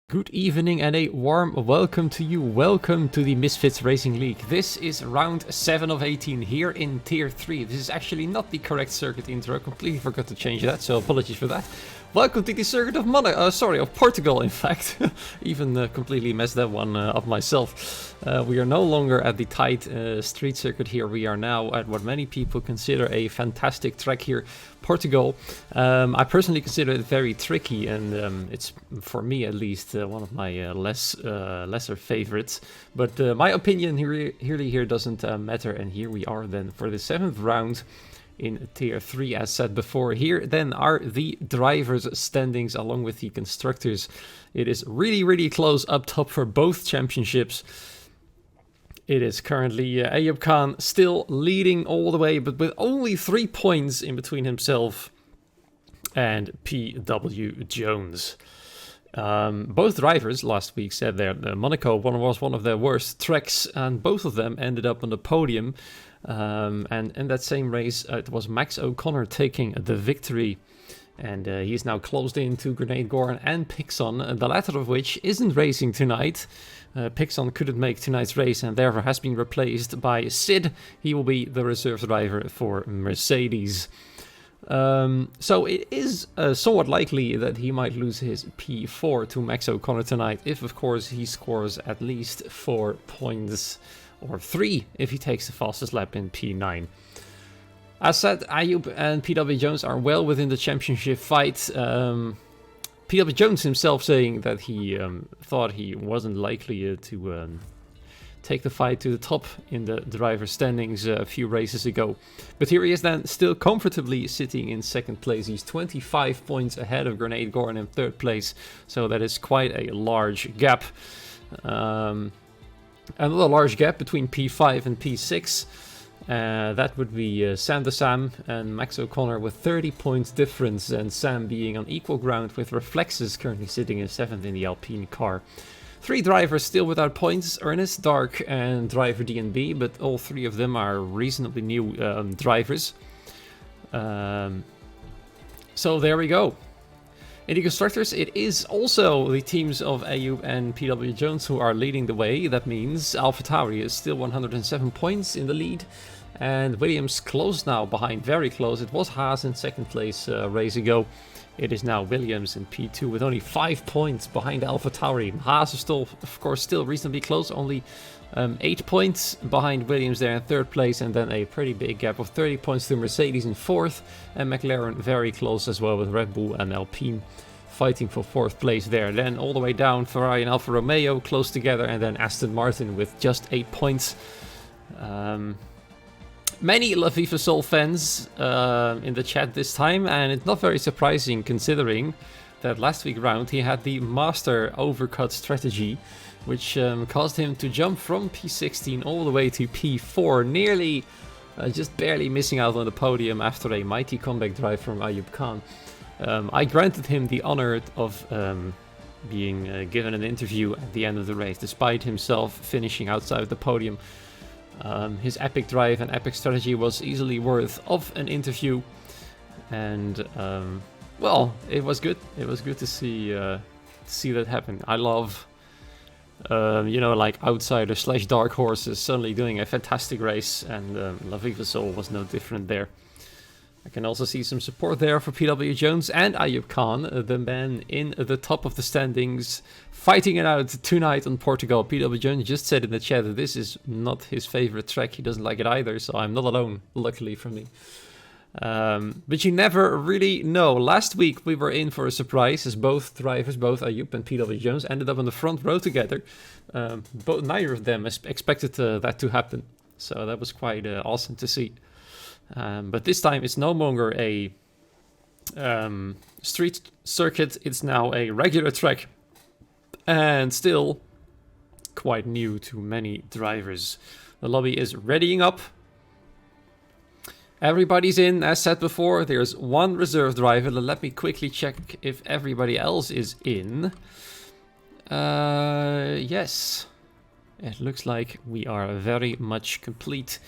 Good evening and a warm welcome to you. Welcome to the Misfits Racing League. This is round 7 of 18 here in Tier 3. This is actually not the correct circuit intro. I completely forgot to change that, so apologies for that. Welcome to the circuit of of Portugal, in fact. Even completely messed that one up myself. We are no longer at the tight street circuit here. We are now at what many people consider a fantastic track here, Portugal. I personally consider it very tricky, and it's, for me at least, one of my lesser favorites. But my opinion here doesn't matter, and here we are then for the 7th round in Tier 3, as said before. Here then are the drivers' standings along with the constructors. It is really close up top for both championships. It is currently Ayub Khan still leading all the way, but with only 3 points in between himself and PW Jones. Both drivers last week said that Monaco was one of their worst tracks, and both of them ended up on the podium. And in that same race, it was Max O'Connor taking the victory. And he's now closed in to Grenade Gorn and Pixon, the latter of which isn't racing tonight. Pixon couldn't make tonight's race and therefore has been replaced by Sid. He will be the reserve driver for Mercedes. So it is somewhat likely that he might lose his P4 to Max O'Connor tonight, if of course he scores at least 4 points, or 3 if he takes the fastest lap in P9. As said, Ayub and PW Jones are well within the championship fight. PW Jones himself saying that he thought he wasn't likely to take the fight to the top in the driver standings a few races ago. But here he is then, still comfortably sitting in 2nd place. He's 25 points ahead of Grenade Gorn in 3rd place, so that is quite a large gap. Another large gap between P5 and P6. That would be Sam the Sam and Max O'Connor with 30 points difference, and Sam being on equal ground with Reflexes currently sitting in 7th in the Alpine car. 3 drivers still without points, Ernest, Dark and driver DNB, but all 3 of them are reasonably new drivers. So there we go. In the constructors, it is also the teams of Ayub and PW Jones who are leading the way. That means AlphaTauri is still 107 points in the lead, and Williams close now behind, very close. It was Haas in 2nd place a race ago. It is now Williams in P2 with only 5 points behind AlphaTauri. Haas is still, of course, still reasonably close, only 8 points behind Williams there in 3rd place, and then a pretty big gap of 30 points to Mercedes in 4th, and McLaren very close as well with Red Bull and Alpine fighting for 4th place there. Then all the way down, Ferrari and Alfa Romeo close together, and then Aston Martin with just 8 points. Many La FIFA Soul fans in the chat this time, and it's not very surprising considering that last week round he had the master overcut strategy, which caused him to jump from P16 all the way to P4, nearly just barely missing out on the podium after a mighty comeback drive from Ayub Khan. I granted him the honor of being given an interview at the end of the race, despite himself finishing outside the podium. His epic drive and epic strategy was easily worth of an interview, and well, it was good. It was good to see that happen. I love, like outsider / dark horses suddenly doing a fantastic race, and La FIFA Soul was no different there. I can also see some support there for PW Jones and Ayub Khan, the man in the top of the standings, fighting it out tonight on Portugal. PW Jones just said in the chat that this is not his favorite track. He doesn't like it either, so I'm not alone, luckily for me. But you never really know. Last week we were in for a surprise, as both drivers, both Ayub and PW Jones, ended up on the front row together. Neither of them expected that to happen, so that was quite awesome to see. But this time it's no longer a street circuit, it's now a regular track, and still quite new to many drivers. The lobby is readying up. Everybody's in, as said before. There's one reserve driver. Let me quickly check if everybody else is in. Yes, it looks like we are very much complete.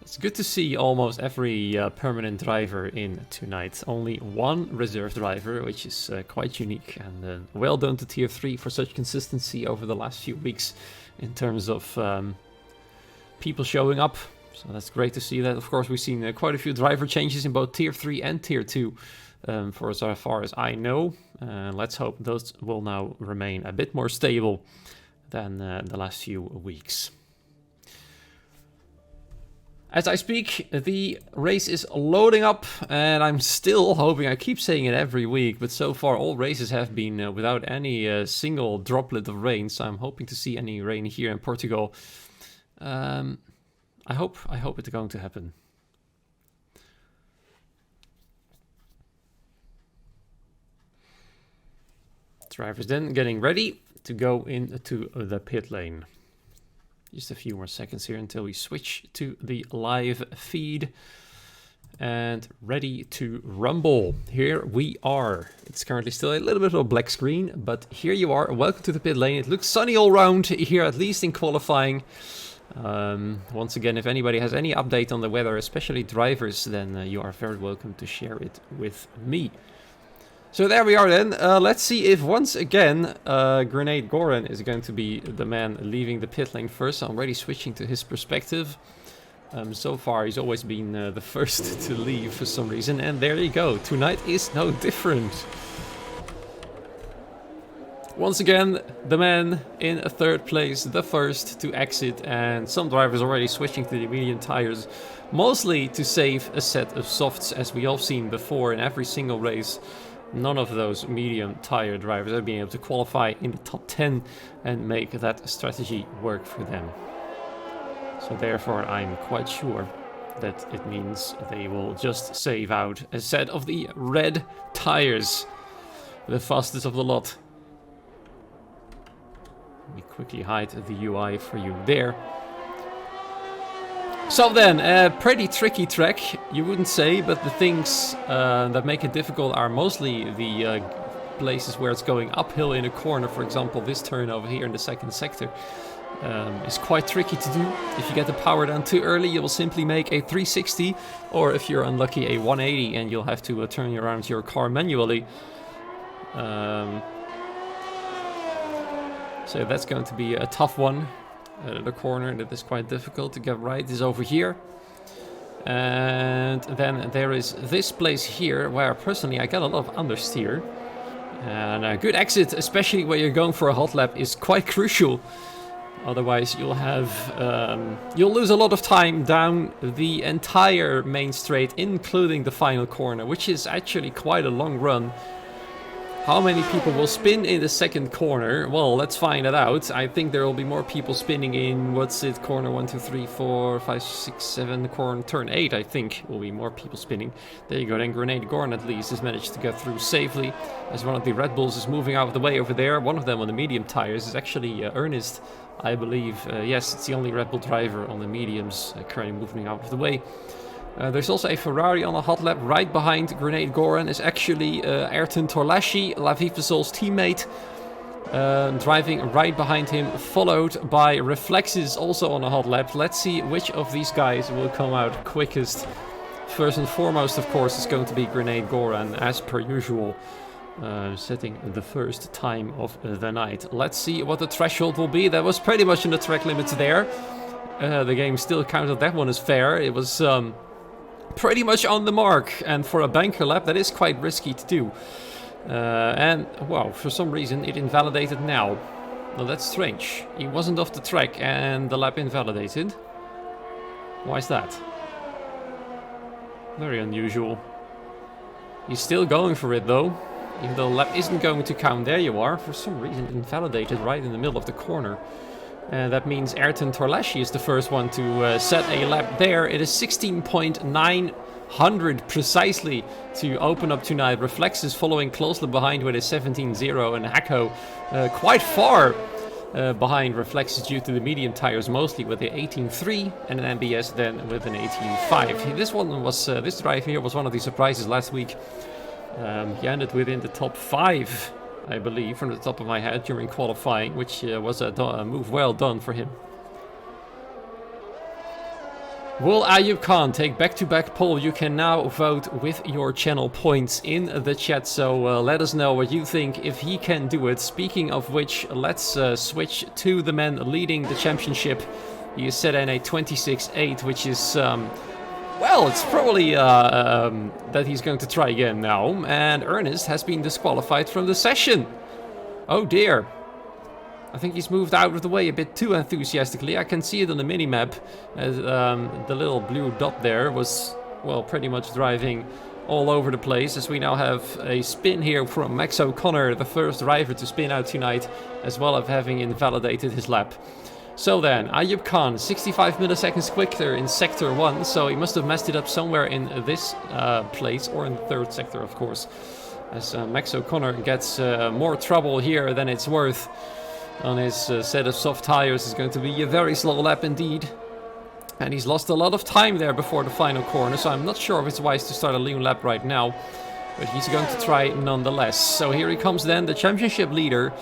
It's good to see almost every permanent driver in tonight. Only one reserve driver, which is quite unique. And well done to Tier 3 for such consistency over the last few weeks in terms of people showing up. So that's great to see that. Of course, we've seen quite a few driver changes in both Tier 3 and Tier 2 for as far as I know. Let's hope those will now remain a bit more stable than the last few weeks. As I speak, the race is loading up, and I'm still hoping, I keep saying it every week, but so far all races have been without any single droplet of rain, so I'm hoping to see any rain here in Portugal. I hope it's going to happen. Drivers then getting ready to go into the pit lane. Just a few more seconds here until we switch to the live feed. And ready to rumble. Here we are. It's currently still a little bit of a black screen, but here you are. Welcome to the pit lane. It looks sunny all round here, at least in qualifying. Once again, if anybody has any update on the weather, especially drivers, then you are very welcome to share it with me. So there we are then. Let's see if once again Grenade Goran is going to be the man leaving the pit lane first. I'm already switching to his perspective. So far he's always been the first to leave for some reason. And there you go. Tonight is no different. Once again, the man in a third place, the first to exit. And some drivers already switching to the medium tires. Mostly to save a set of softs, as we all seen before in every single race. None of those medium tire drivers are being able to qualify in the top 10 and make that strategy work for them. So therefore I'm quite sure that it means they will just save out a set of the red tires. The fastest of the lot. Let me quickly hide the UI for you there. So then, a pretty tricky track, you wouldn't say, but the things that make it difficult are mostly the places where it's going uphill in a corner. For example, this turn over here in the second sector is quite tricky to do. If you get the power down too early, you will simply make a 360, or if you're unlucky, a 180, and you'll have to turn around your car manually. So that's going to be a tough one. The corner that is quite difficult to get right is over here. And then there is this place here where personally I get a lot of understeer. And a good exit, especially where you're going for a hot lap, is quite crucial. Otherwise you'll have you'll lose a lot of time down the entire main straight, including the final corner, which is actually quite a long run. How many people will spin in the second corner? Well, let's find that out. I think there will be more people spinning in, what's it, corner 1, 2, 3, 4, 5, 6, 7, corner, turn 8, I think will be more people spinning. There you go, then Grenade Goran at least has managed to get through safely, as one of the Red Bulls is moving out of the way over there. One of them on the medium tires is actually Ernest, I believe. Yes, it's the only Red Bull driver on the mediums currently moving out of the way. There's also a Ferrari on a hot lap. Right behind Grenade Goran is actually Ayrton Torlaschi, Lavivasol's teammate. Driving right behind him, followed by Reflexes, also on a hot lap. Let's see which of these guys will come out quickest. First and foremost, of course, is going to be Grenade Goran, as per usual. Setting the first time of the night. Let's see what the threshold will be. That was pretty much in the track limits there. The game still counted that one as fair. It was pretty much on the mark, and for a banker lap that is quite risky to do. And wow, for some reason it invalidated now. Now that's strange. He wasn't off the track and the lap invalidated. Why is that? Very unusual. He's still going for it though, even though the lap isn't going to count. There you are. For some reason it invalidated right in the middle of the corner. That means Ayrton Torlaschi is the first one to set a lap there. It is 16.900 precisely to open up tonight. Reflexes following closely behind with a 17.0, and Hacko quite far behind Reflexes due to the medium tires, mostly with the 18.3 and an MBS then with an 18.5. This one was this drive here was one of the surprises last week. He ended within the top 5. I believe, from the top of my head during qualifying, which was a move well done for him. Will Ayub Khan take back-to-back pole? You can now vote with your channel points in the chat, so let us know what you think if he can do it. Speaking of which, let's switch to the man leading the championship. He is set in a 26-8, which is, well, it's probably that he's going to try again now. And Ernest has been disqualified from the session. Oh dear. I think he's moved out of the way a bit too enthusiastically. I can see it on the mini-map. The little blue dot there was, well, pretty much driving all over the place, as we now have a spin here from Max O'Connor, the first driver to spin out tonight, as well as having invalidated his lap. So then, Ayub Khan, 65 milliseconds quicker in Sector 1, so he must have messed it up somewhere in this place, or in the third sector, of course. As Max O'Connor gets more trouble here than it's worth on his set of soft tires. Is going to be a very slow lap indeed. And he's lost a lot of time there before the final corner, so I'm not sure if it's wise to start a lean lap right now. But he's going to try nonetheless. So here he comes then, the championship leader,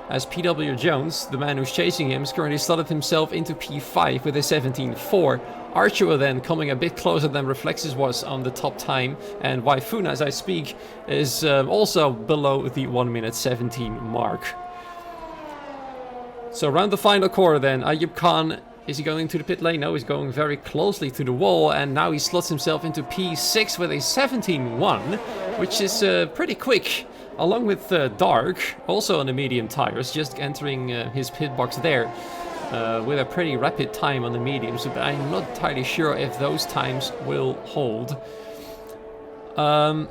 as PW Jones, the man who's chasing him, has currently slotted himself into P5 with a 17.4. Archua then coming a bit closer than Reflexes was on the top time, and Waifuna, as I speak, is also below the 1 minute 17 mark. So around the final corner then, Ayub Khan, is he going to the pit lane? No, he's going very closely to the wall, and now he slots himself into P6 with a 17.1, which is pretty quick, along with Dark, also on the medium tires, just entering his pit box there with a pretty rapid time on the mediums, but I'm not entirely sure if those times will hold. While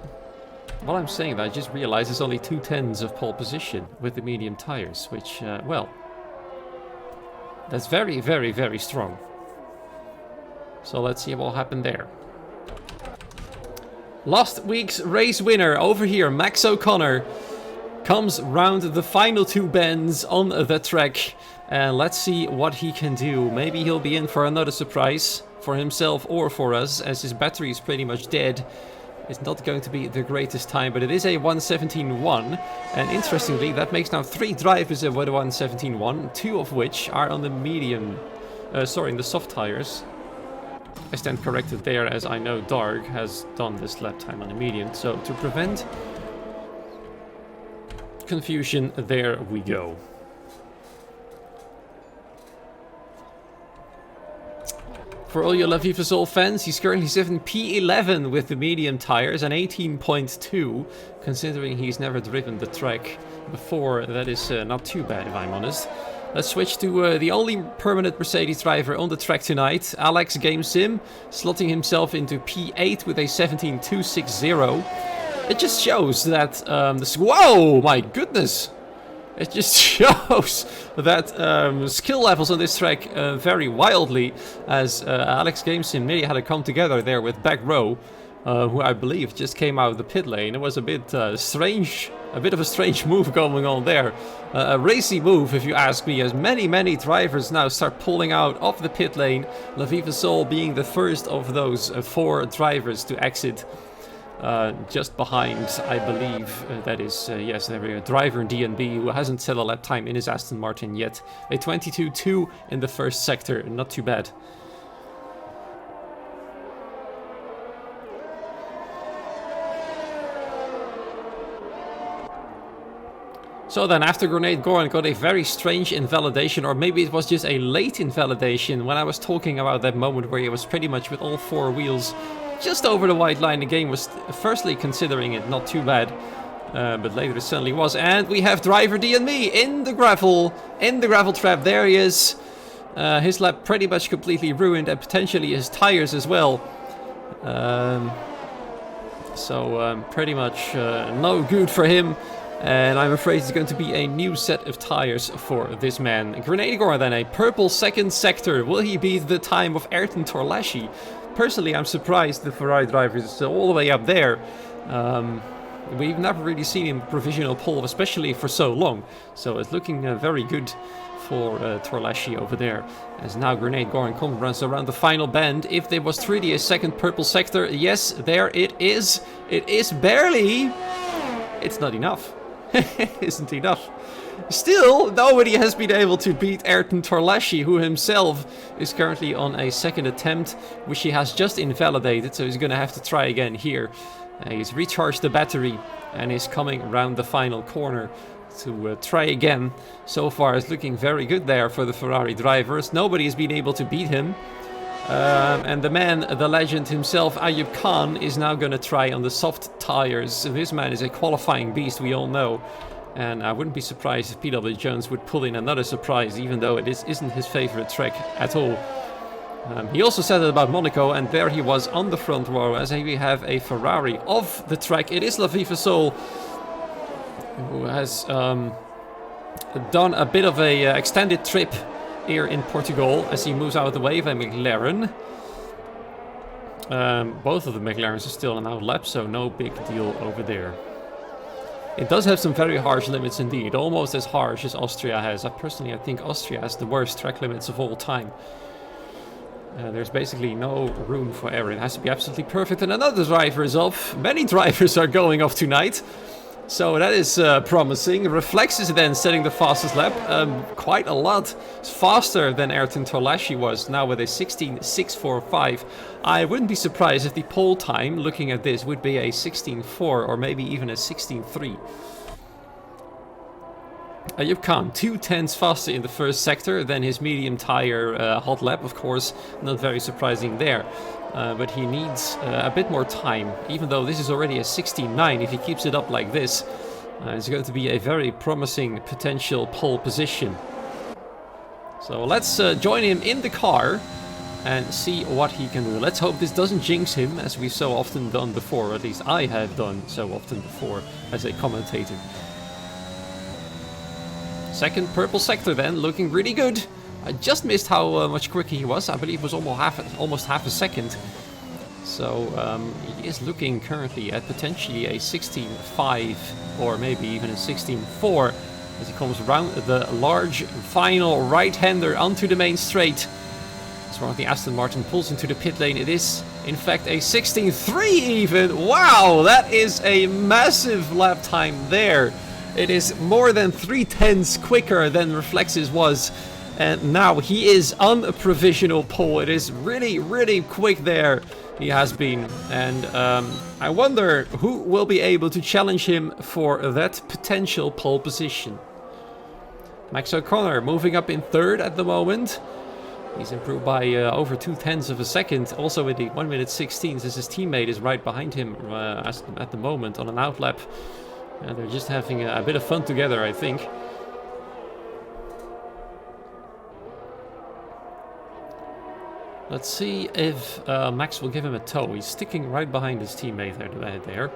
I'm saying that, I just realized there's only 2/10 of pole position with the medium tires, which, well, that's very, very, very strong. So let's see what will happen there. Last week's race winner over here, Max O'Connor, comes round the final 2 bends on the track. And let's see what he can do. Maybe he'll be in for another surprise for himself or for us, as his battery is pretty much dead. It's not going to be the greatest time, but it is a 1:17.1, and interestingly, that makes now 3 drivers with a 1:17.1, 2 of which are on the medium, in the soft tires. I stand corrected there, as I know Dark has done this lap time on the medium, so to prevent confusion, there we go. For all your La Viva Soul fans, he's currently 7 P11 with the medium tires and 18.2, considering he's never driven the track before. That is not too bad, if I'm honest. Let's switch to the only permanent Mercedes driver on the track tonight, Alex Game Sim, slotting himself into P8 with a 17.260. It just shows that whoa, my goodness! It just shows that skill levels on this track vary wildly, as Alex Gamesim nearly had to come together there with Back Row, who I believe just came out of the pit lane. It was a bit strange, a bit of a strange move going on there. A racy move, if you ask me, as many drivers now start pulling out of the pit lane. La Viva Soul being the first of those 4 drivers to exit. Just behind, I believe, that is, yes, there we go, driver in DNB, who hasn't set a lap time in his Aston Martin yet. A 22.2 in the first sector, not too bad. So then, after Grenade Goran got a very strange invalidation, or maybe it was just a late invalidation, when I was talking about that moment where he was pretty much with all 4 wheels just over the white line. The game was firstly considering it not too bad, but later it certainly was. And we have driver D and me in the gravel trap. There he is. His lap pretty much completely ruined, and potentially his tires as well. Pretty much no good for him. And I'm afraid it's going to be a new set of tires for this man. Grenadier then, a purple second sector. Will he beat the time of Ayrton Torlashi? Personally, I'm surprised the Ferrari driver is all the way up there. We've never really seen him provisional pole, especially for so long. So it's looking very good for Torlashi over there. As now Grenade Goran runs around the final bend. If there was 3D a second purple sector, yes, there it is. It is barely. It's not enough. It isn't enough. Still, nobody has been able to beat Ayrton Torlaschi, who himself is currently on a second attempt, which he has just invalidated, so he's going to have to try again here. He's recharged the battery and is coming around the final corner to try again. So far it's looking very good there for the Ferrari drivers. Nobody has been able to beat him. And the man, the legend himself, Ayub Khan, is now going to try on the soft tires. This man is a qualifying beast, we all know. And I wouldn't be surprised if PW Jones would pull in another surprise, even though it isn't his favorite track at all. He also said it about Monaco, and there he was on the front row as we have a Ferrari off the track. It is Laviva Sol, who has done a bit of a extended trip here in Portugal as he moves out of the way of a McLaren. Both of the McLarens are still on out lap, so no big deal over there. It does have some very harsh limits indeed, almost as harsh as Austria has. I think Austria has the worst track limits of all time. There's basically no room for error. It has to be absolutely perfect. And another driver is off. Many drivers are going off tonight. So that is promising. Reflex is then setting the fastest lap. Quite a lot faster than Ayrton Torlaschi was, now with a 16.645. I wouldn't be surprised if the pole time, looking at this, would be a 16.4 or maybe even a 16.3. Ayub Khan, 2/10 faster in the first sector than his medium tire hot lap, of course, not very surprising there. But he needs a bit more time, even though this is already a 16.9. If he keeps it up like this, it's going to be a very promising potential pole position. So let's join him in the car and see what he can do. Let's hope this doesn't jinx him, as we've so often done before, or at least I have done so often before as a commentator. Second purple sector then, looking really good. I just missed how much quicker he was. I believe it was almost half a second. So he is looking currently at potentially a 16.5 or maybe even a 16.4 as he comes around the large final right-hander onto the main straight. As one of the Aston Martin pulls into the pit lane, it is in fact a 16.3 even. Wow, that is a massive lap time there. It is more than 3/10 quicker than Reflexes was. And now he is on a provisional pole. It is really, really quick there. He has been. And I wonder who will be able to challenge him for that potential pole position. Max O'Connor moving up in third at the moment. He's improved by over 2/10 of a second. Also with the 1:16, as his teammate is right behind him at the moment on an outlap. And they're just having a bit of fun together, I think. Let's see if Max will give him a tow. He's sticking right behind his teammate there.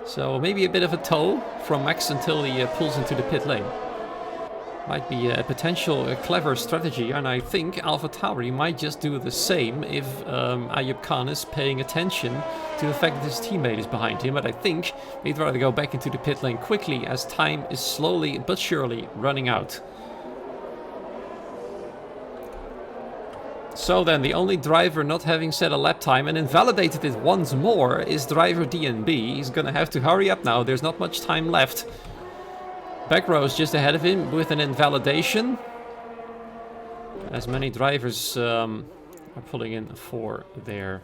So maybe a bit of a tow from Max until he pulls into the pit lane. Might be a potential clever strategy, and I think AlphaTauri might just do the same if Ayub Khan is paying attention to the fact that his teammate is behind him. But I think they'd rather go back into the pit lane quickly as time is slowly but surely running out. So then, the only driver not having set a lap time and invalidated it once more is driver DNB. He's gonna have to hurry up now, there's not much time left. Back row is just ahead of him with an invalidation. As many drivers are pulling in for their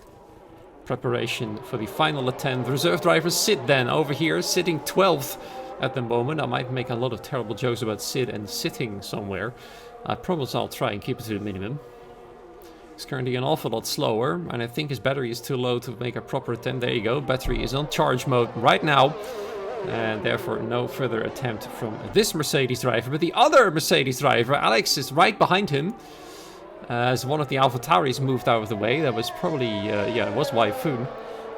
preparation for the final attempt. Reserve drivers Sid then over here, sitting 12th at the moment. I might make a lot of terrible jokes about Sid and sitting somewhere. I promise I'll try and keep it to the minimum. He's currently an awful lot slower, and I think his battery is too low to make a proper attempt. There you go, battery is on charge mode right now. And therefore no further attempt from this Mercedes driver. But the other Mercedes driver, Alex, is right behind him. As one of the AlphaTauris moved out of the way. That was probably, it was Waifun,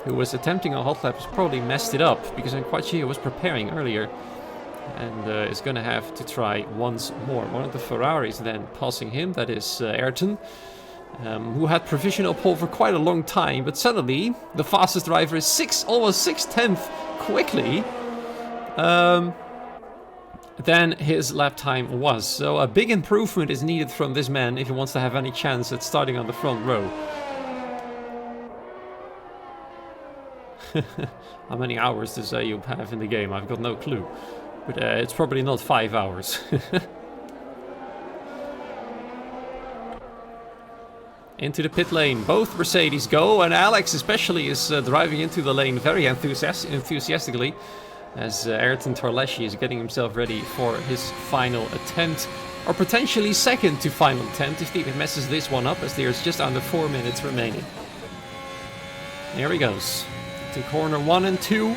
who was attempting a hot lap, probably messed it up. Because I'm quite sure he was preparing earlier. And is going to have to try once more. One of the Ferraris then passing him, that is Ayrton. Who had provisional pole for quite a long time. But suddenly, the fastest driver is almost 6/10 quickly. Than his lap time was. So a big improvement is needed from this man if he wants to have any chance at starting on the front row. How many hours does Ayub have in the game? I've got no clue. But it's probably not 5 hours. Into the pit lane, both Mercedes go, and Alex especially is driving into the lane very enthusiastically, as Ayrton Torleschi is getting himself ready for his final attempt, or potentially second to final attempt if he messes this one up, as there's just under 4 minutes remaining. There he goes, to corner 1 and 2.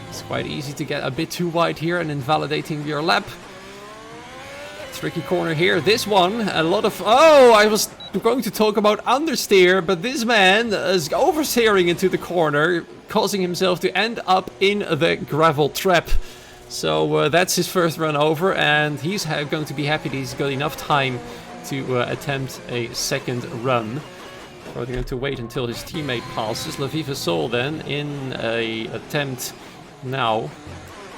It's quite easy to get a bit too wide here and invalidating your lap. Tricky corner here. This one, a lot of... Oh, I was going to talk about understeer, but this man is oversteering into the corner, causing himself to end up in the gravel trap. So that's his first run over, and he's going to be happy that he's got enough time to attempt a second run. Probably going to wait until his teammate passes. La Viva Sol then in a attempt now.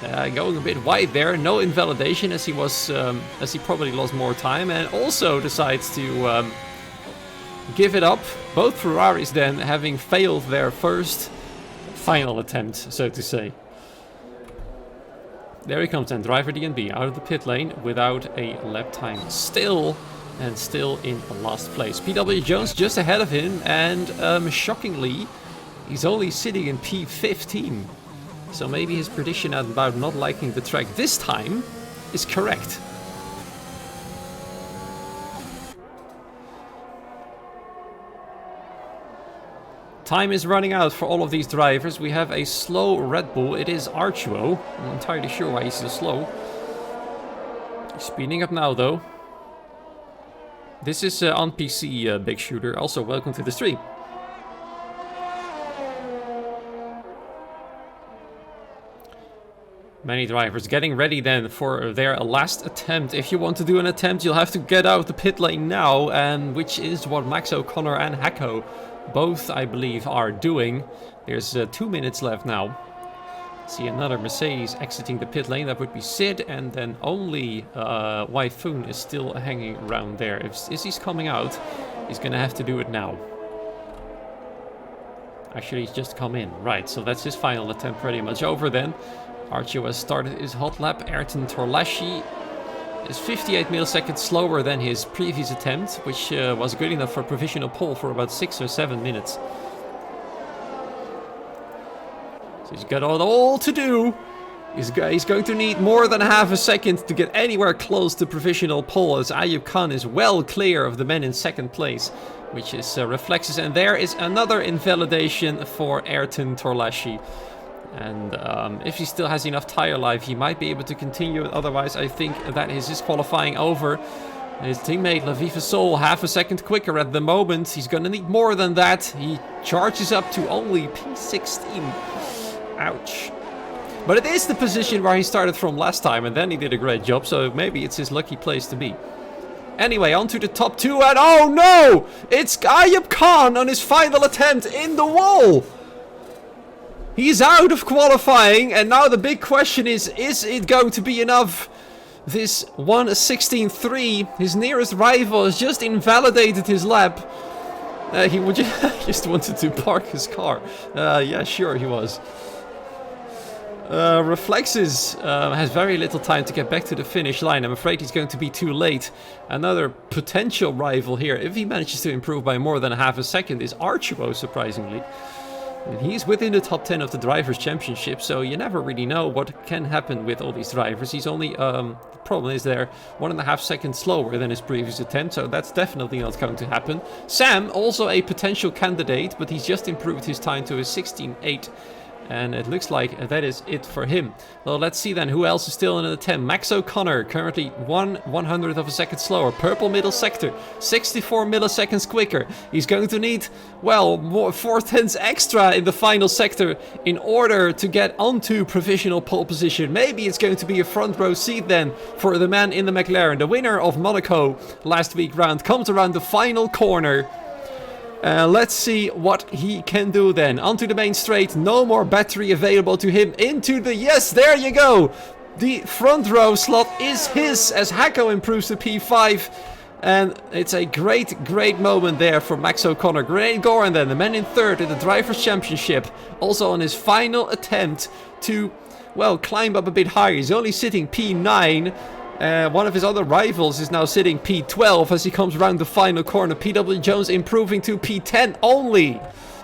Going a bit wide there, no invalidation as he probably lost more time, and also decides to give it up. Both Ferraris then having failed their first final attempt, so to say. There he comes then, driver DNB out of the pit lane without a lap time still, and still in last place. PW Jones just ahead of him, and shockingly, he's only sitting in P15. So maybe his prediction about not liking the track this time is correct. Time is running out for all of these drivers. We have a slow Red Bull. It is Archuo. I'm not entirely sure why he's so slow. He's speeding up now though. This is on PC, Big Shooter. Also, welcome to the stream. Many drivers getting ready then for their last attempt. If you want to do an attempt, you'll have to get out of the pit lane now, and which is what Max O'Connor and Hacko both, I believe, are doing. There's 2 minutes left now. See another Mercedes exiting the pit lane. That would be Sid, and then only Wyfoon is still hanging around there. If he's coming out, he's gonna have to do it now. Actually, he's just come in. Right, so that's his final attempt pretty much over then. Archie has started his hot lap. Ayrton Torleschi is 58 milliseconds slower than his previous attempt, which was good enough for provisional pole for about 6 or 7 minutes. So he's got all to do. He's going to need more than half a second to get anywhere close to provisional pole, as Ayub Khan is well clear of the men in second place, which is Reflexes. And there is another invalidation for Ayrton Torleschi. And if he still has enough tire life, he might be able to continue. Otherwise, I think that is his qualifying over. His teammate La Viva Sol half a second quicker at the moment. He's going to need more than that. He charges up to only P16. Ouch. But it is the position where he started from last time, and then he did a great job. So maybe it's his lucky place to be. Anyway, on to the top two, and oh no! It's Ayub Khan on his final attempt in the wall! He's out of qualifying, and now the big question is it going to be enough? This 1:16.3, his nearest rival, has just invalidated his lap. He would just wanted to park his car. Yeah, sure he was. Reflexes has very little time to get back to the finish line. I'm afraid he's going to be too late. Another potential rival here, if he manages to improve by more than half a second, is Archuo, surprisingly. And he's within the top 10 of the Drivers' Championship, so you never really know what can happen with all these drivers. He's only, the problem is they're 1.5 seconds slower than his previous attempt, so that's definitely not going to happen. Sam, also a potential candidate, but he's just improved his time to a 16.8. And it looks like that is it for him. Well, let's see then who else is still in an attempt. Max O'Connor, currently 1/100th of a second slower. Purple middle sector, 64 milliseconds quicker. He's going to need, well, more 4/10 extra in the final sector in order to get onto provisional pole position. Maybe it's going to be a front row seat then for the man in the McLaren. The winner of Monaco last week round comes around the final corner. Let's see what he can do then. Onto the main straight, no more battery available to him. Into the, yes, there you go. The front row slot is his as Hacko improves to P5. And it's a great moment there for Max O'Connor. Great Goran then, the man in third in the Drivers' Championship. Also on his final attempt to well, climb up a bit higher. He's only sitting P9. One of his other rivals is now sitting P12 as he comes around the final corner. PW Jones improving to P10 only.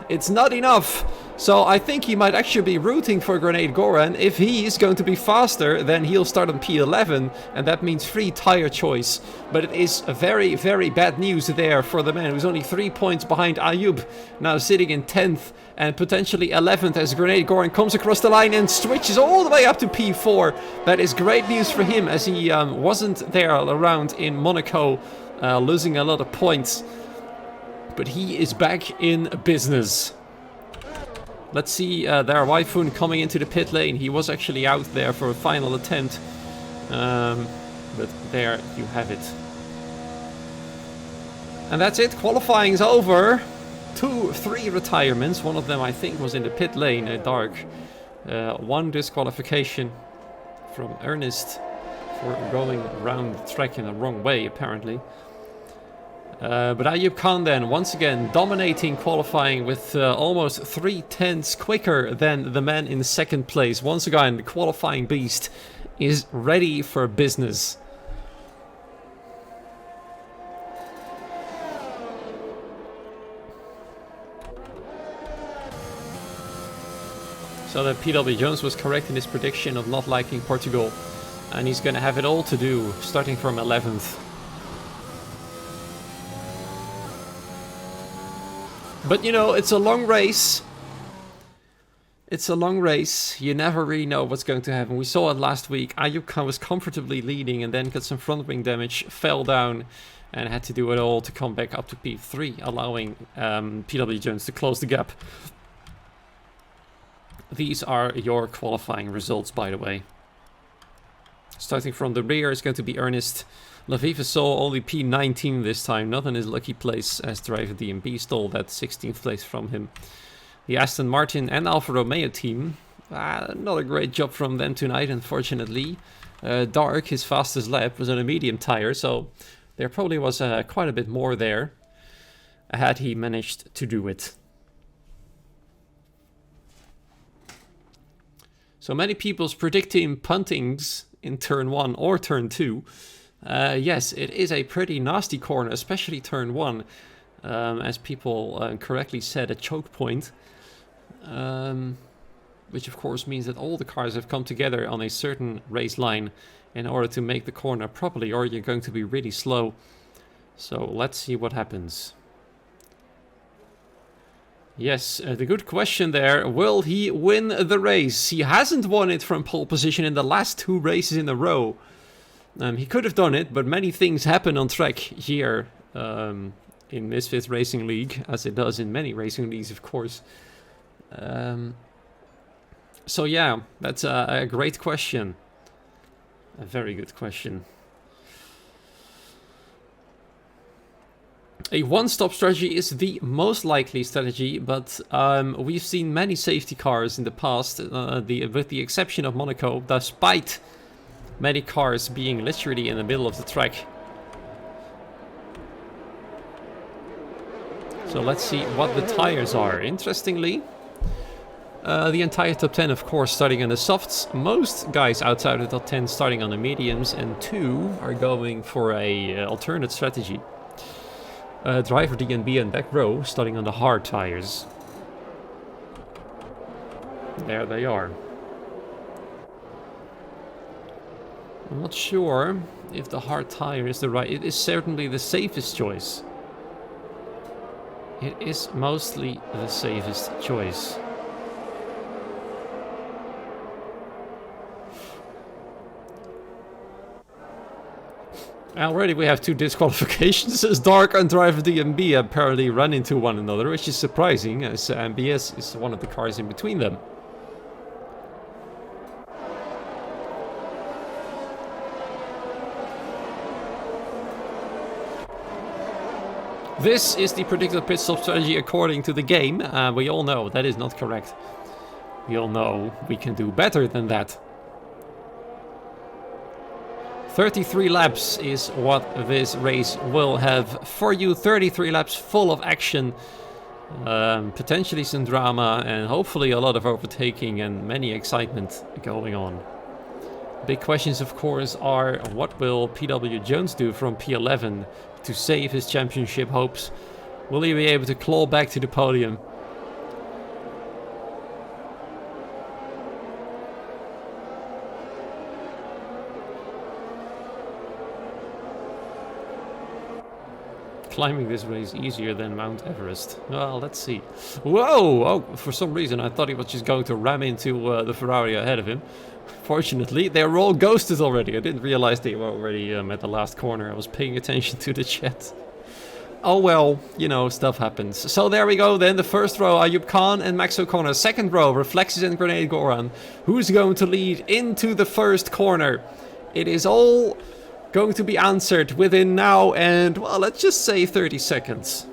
It's not enough. So I think he might actually be rooting for Grenade Goran. If he is going to be faster, then he'll start on P11, and that means free tire choice. But it is very, very bad news there for the man who's only 3 points behind Ayub, now sitting in 10th and potentially 11th as Grenade Goran comes across the line and switches all the way up to P4. That is great news for him as he wasn't there around in Monaco, losing a lot of points. But he is back in business. Let's see there, Waifun coming into the pit lane. He was actually out there for a final attempt. But there you have it. And that's it. Qualifying is over. 3 retirements. One of them I think was in the pit lane, dark. 1 disqualification from Ernest for going around the track in the wrong way, apparently. But Ayub Khan then, once again, dominating qualifying with almost 3/10 quicker than the man in second place. Once again, the qualifying beast is ready for business. So that PW Jones was correct in his prediction of not liking Portugal. And he's going to have it all to do, starting from 11th. But you know, it's a long race. It's a long race. You never really know what's going to happen. We saw it last week. Ayub Khan was comfortably leading and then got some front wing damage, fell down, and had to do it all to come back up to P3, allowing PW Jones to close the gap. These are your qualifying results, by the way. Starting from the rear is going to be Ernest. Laviva saw only P19 this time, not in his lucky place as driver DMB stole that 16th place from him. The Aston Martin and Alfa Romeo team, not a great job from them tonight, unfortunately. Dark, his fastest lap, was on a medium tire, so there probably was quite a bit more there had he managed to do it. So many people's predicting puntings in turn 1 or turn 2. Yes, it is a pretty nasty corner, especially turn 1. As people correctly said, a choke point. Which of course means that all the cars have come together on a certain race line in order to make the corner properly, or you're going to be really slow. So let's see what happens. Yes, the good question there. Will he win the race? He hasn't won it from pole position in the last 2 races in a row. He could have done it, but many things happen on track here in Misfits Racing League, as it does in many racing leagues, of course. So yeah, that's a great question. A very good question. A one-stop strategy is the most likely strategy, but we've seen many safety cars in the past, with the exception of Monaco, despite many cars being literally in the middle of the track. So let's see what the tires are. Interestingly, the entire top 10, of course, starting on the softs. Most guys outside of the top 10 starting on the mediums, and 2 are going for a alternate strategy. Driver DNB and back row starting on the hard tires. There they are. I'm not sure if the hard tire is the right... It is certainly the safest choice. It is mostly the safest choice. Already we have 2 disqualifications as Dark and Driver DMB apparently run into one another, which is surprising as MBS is one of the cars in between them. This is the predicted pit stop strategy according to the game. We all know that is not correct. We all know we can do better than that. 33 laps is what this race will have for you. 33 laps full of action. Potentially some drama and hopefully a lot of overtaking and many excitement going on. Big questions, of course, are what will PW Jones do from P11 to save his championship hopes? Will he be able to claw back to the podium? Climbing this race easier than Mount Everest. Well, let's see. Whoa! Oh, for some reason I thought he was just going to ram into the Ferrari ahead of him. Fortunately, they were all ghosted already. I didn't realize they were already at the last corner. I was paying attention to the chat. Oh well, you know, stuff happens. So there we go then. The first row, Ayub Khan and Max O'Connor. Second row, Reflexes and Grenade Goran. Who's going to lead into the first corner? It is all going to be answered within now and, well, let's just say 30 seconds.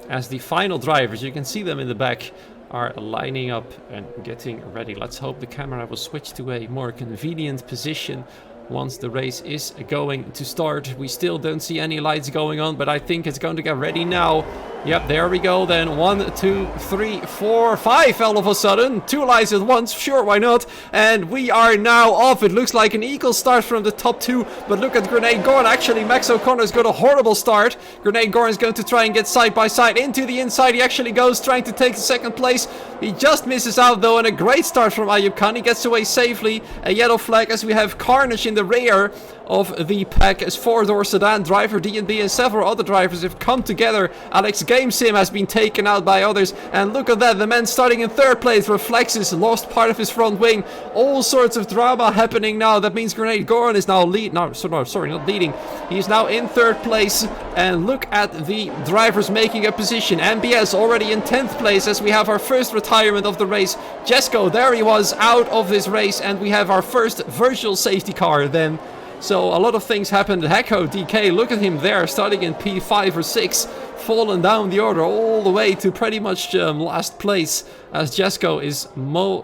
As the final drivers, you can see them in the back, are lining up and getting ready. Let's hope the camera will switch to a more convenient position once the race is going to start. We still don't see any lights going on, but I think it's going to get ready now. Yep, there we go then. 1, 2, 3, 4, 5 all of a sudden. 2 lights at once, sure, why not? And we are now off. It looks like an equal start from the top 2, but look at Grenade Goran. Actually, Max O'Connor's got a horrible start. Grenade Goran's going to try and get side by side into the inside. He actually goes trying to take the second place. He just misses out though, and a great start from Ayub Khan. He gets away safely. A yellow flag as we have carnage in the rear of the pack as 4-door sedan driver DNB and several other drivers have come together. Alex GameSim has been taken out by others, and look at that, the man starting in third place. Reflexes lost part of his front wing. All sorts of drama happening now. That means Grenade Goran is now not leading. He's now in third place, and look at the drivers making a position. MBS already in 10th place as we have our first retirement of the race. Jesko, there he was, out of this race, and we have our first virtual safety car then. So a lot of things happened. Hecko DK, look at him there, starting in P5 or 6, fallen down the order all the way to pretty much last place, as Jesko is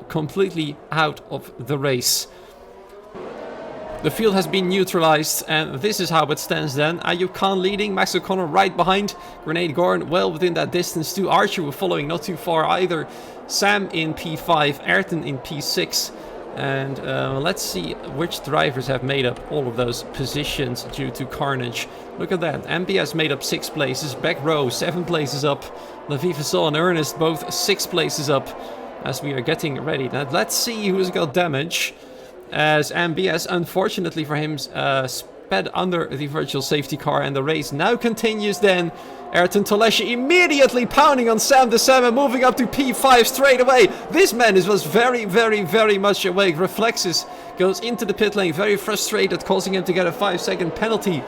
completely out of the race. The field has been neutralized, and this is how it stands then. Ayub Khan leading, Max O'Connor right behind, Grenade Goran well within that distance too. Archer were following not too far either. Sam in P5, Ayrton in P6. And let's see which drivers have made up all of those positions due to carnage. Look at that. MBS made up 6 places. Back row 7 places up. Levivasol and Ernest both 6 places up as we are getting ready. Now let's see who's got damage. As MBS, unfortunately for him, sped under the virtual safety car, and the race now continues then. Ayrton Tolesha immediately pounding on Sam the Sam and moving up to P5 straight away. This man was very much awake. Reflexes goes into the pit lane, very frustrated, causing him to get a 5-second penalty.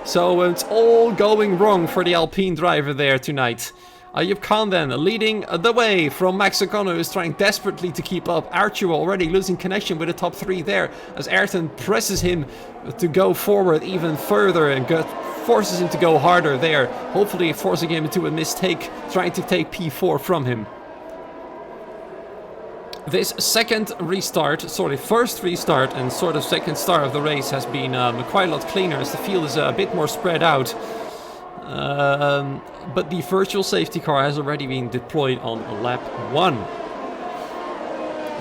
So it's all going wrong for the Alpine driver there tonight. Ayub Khan then leading the way from Max O'Connor, who's trying desperately to keep up. Archer already losing connection with the top 3 there as Ayrton presses him to go forward even further and forces him to go harder there, hopefully forcing him into a mistake, trying to take P4 from him. This first restart and sort of second start of the race has been quite a lot cleaner as the field is a bit more spread out. But the virtual safety car has already been deployed on lap 1.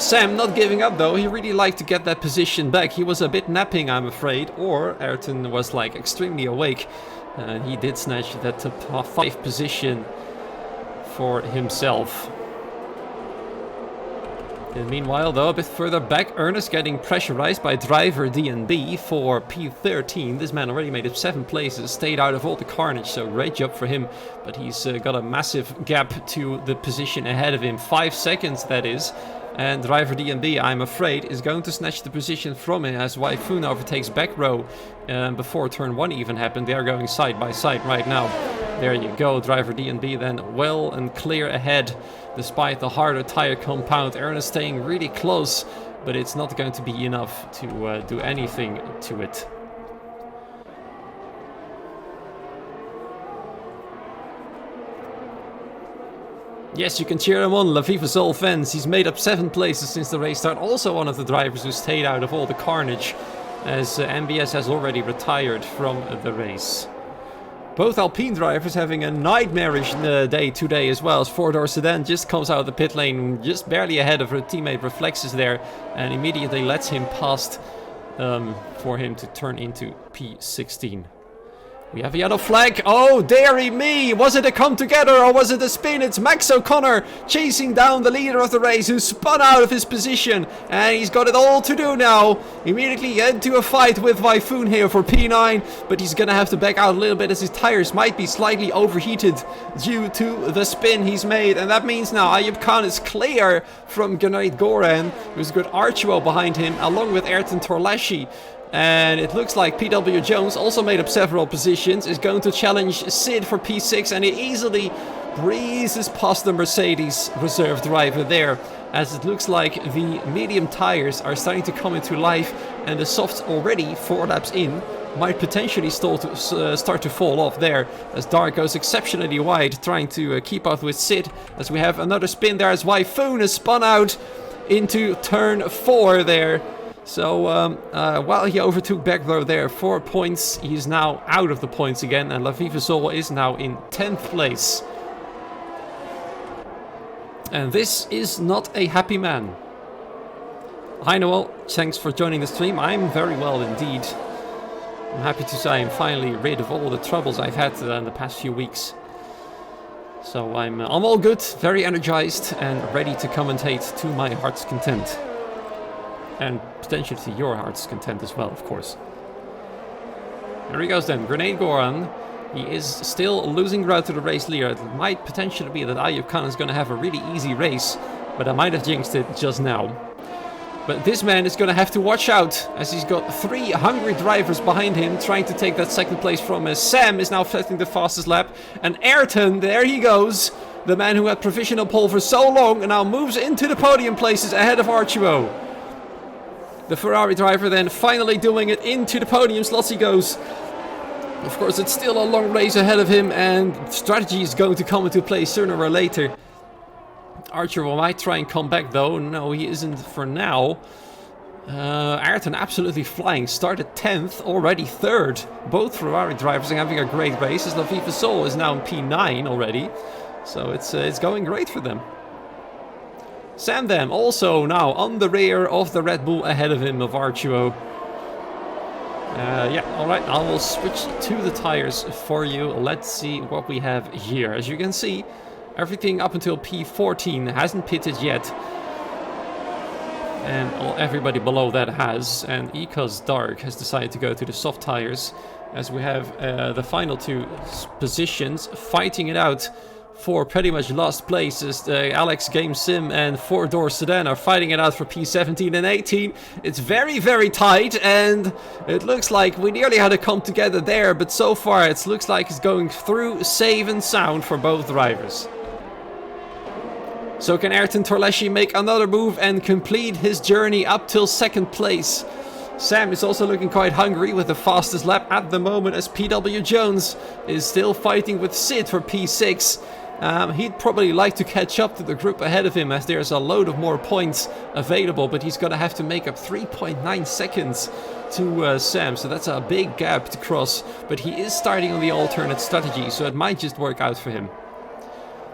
Sam not giving up though, he really liked to get that position back. He was a bit napping, I'm afraid, or Ayrton was like extremely awake. And he did snatch that top 5 position for himself. And meanwhile though, a bit further back, Ernest getting pressurized by driver DNB for P13. This man already made it 7 places, stayed out of all the carnage, so great job for him. But he's got a massive gap to the position ahead of him, 5 seconds that is. And driver DNB, I'm afraid, is going to snatch the position from him as Waifun overtakes back row before turn 1 even happened. They are going side by side right now. There you go, driver DNB then well and clear ahead despite the harder tire compound. Ernest staying really close, but it's not going to be enough to do anything to it. Yes, you can cheer him on, Levivasol fans. He's made up 7 places since the race start. Also one of the drivers who stayed out of all the carnage, as MBS has already retired from the race. Both Alpine drivers having a nightmarish day today as well, as four-door sedan just comes out of the pit lane just barely ahead of her teammate Reflexes there, and immediately lets him past for him to turn into P16. We have a yellow flag. Oh, dearie me! Was it a come together or was it a spin? It's Max O'Connor chasing down the leader of the race who spun out of his position. And he's got it all to do now. Immediately into a fight with Vyfoon here for P9. But he's going to have to back out a little bit as his tires might be slightly overheated due to the spin he's made. And that means now Ayub Khan is clear from Grenade Goran, who's got Archibald behind him, along with Ayrton Torlashi. And it looks like PW Jones, also made up several positions, is going to challenge Sid for P6, and he easily breezes past the Mercedes reserve driver there, as it looks like the medium tires are starting to come into life, and the softs already 4 laps in might potentially start to fall off there, as Dark goes exceptionally wide, trying to keep up with Sid, as we have another spin there as Vyfoon is spun out into turn 4 there. So, while he overtook Backblow there, 4 points, he's now out of the points again, and Laviva Sol is now in 10th place. And this is not a happy man. Hi Noel, thanks for joining the stream. I'm very well indeed. I'm happy to say I'm finally rid of all the troubles I've had in the past few weeks. So I'm all good, very energized, and ready to commentate to my heart's content. And potentially to your heart's content as well, of course. Here he goes then, Grenade Goran. He is still losing ground to the race leader. It might potentially be that Ayub Khan is going to have a really easy race, but I might have jinxed it just now. But this man is going to have to watch out, as he's got 3 hungry drivers behind him trying to take that second place from us. Sam is now fetching the fastest lap, and Ayrton, there he goes. The man who had provisional pole for so long and now moves into the podium places ahead of Archibald. The Ferrari driver then finally doing it into the podium slots he goes. Of course, it's still a long race ahead of him, and strategy is going to come into play sooner or later. Archibald might try and come back though. No, he isn't for now. Ayrton absolutely flying. Started 10th, already 3rd. Both Ferrari drivers are having a great race, as Laviva Sol is now in P9 already. So it's going great for them. Sam Dam also now on the rear of the Red Bull ahead of him, of Archibald. Yeah, alright, I will switch to the tires for you. Let's see what we have here. As you can see, everything up until P14 hasn't pitted yet. And everybody below that has. And Ecos Dark has decided to go to the soft tires, as we have the final 2 positions fighting it out for pretty much last places. Alex Game Sim and 4-door Sedan are fighting it out for P17 and 18. It's very, very tight, and it looks like we nearly had to come together there, but so far it looks like it's going through safe and sound for both drivers. So can Ayrton Torlashi make another move and complete his journey up till 2nd place? Sam is also looking quite hungry with the fastest lap at the moment, as PW Jones is still fighting with Sid for P6. He'd probably like to catch up to the group ahead of him, as there's a load of more points available, but he's going to have to make up 3.9 seconds to Sam, so that's a big gap to cross. But he is starting on the alternate strategy, so it might just work out for him.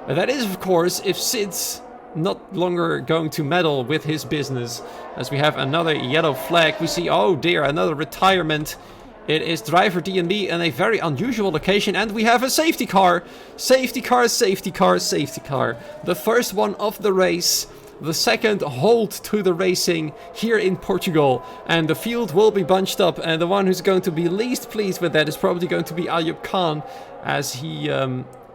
But that is, of course, if Sid's not longer going to meddle with his business, as we have another yellow flag. We see, oh dear, another retirement. It is driver DNB in a very unusual location, and we have a safety car. Safety car, safety car, safety car. The first one of the race. The second hold to the racing here in Portugal. And the field will be bunched up, and the one who's going to be least pleased with that is probably going to be Ayub Khan, as he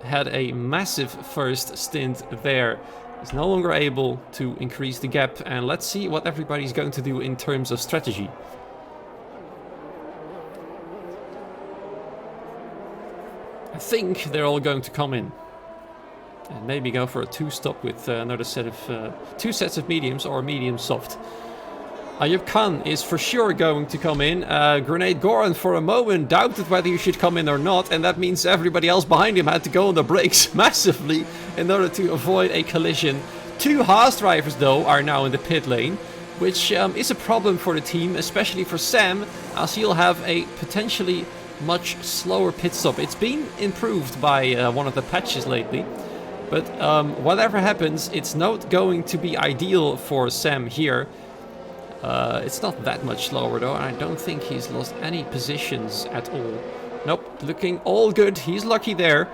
had a massive first stint there. He's no longer able to increase the gap, and let's see what everybody's going to do in terms of strategy. I think they're all going to come in and maybe go for a 2-stop with another set of 2 sets of mediums or medium soft. Ayub Khan is for sure going to come in. Grenade Goran for a moment doubted whether he should come in or not, and that means everybody else behind him had to go on the brakes massively in order to avoid a collision. 2 Haas drivers though are now in the pit lane, which is a problem for the team, especially for Sam, as he'll have a potentially much slower pit stop. It's been improved by one of the patches lately, but whatever happens, it's not going to be ideal for Sam here. It's not that much slower though, and I don't think he's lost any positions at all. Nope, looking all good. He's lucky there.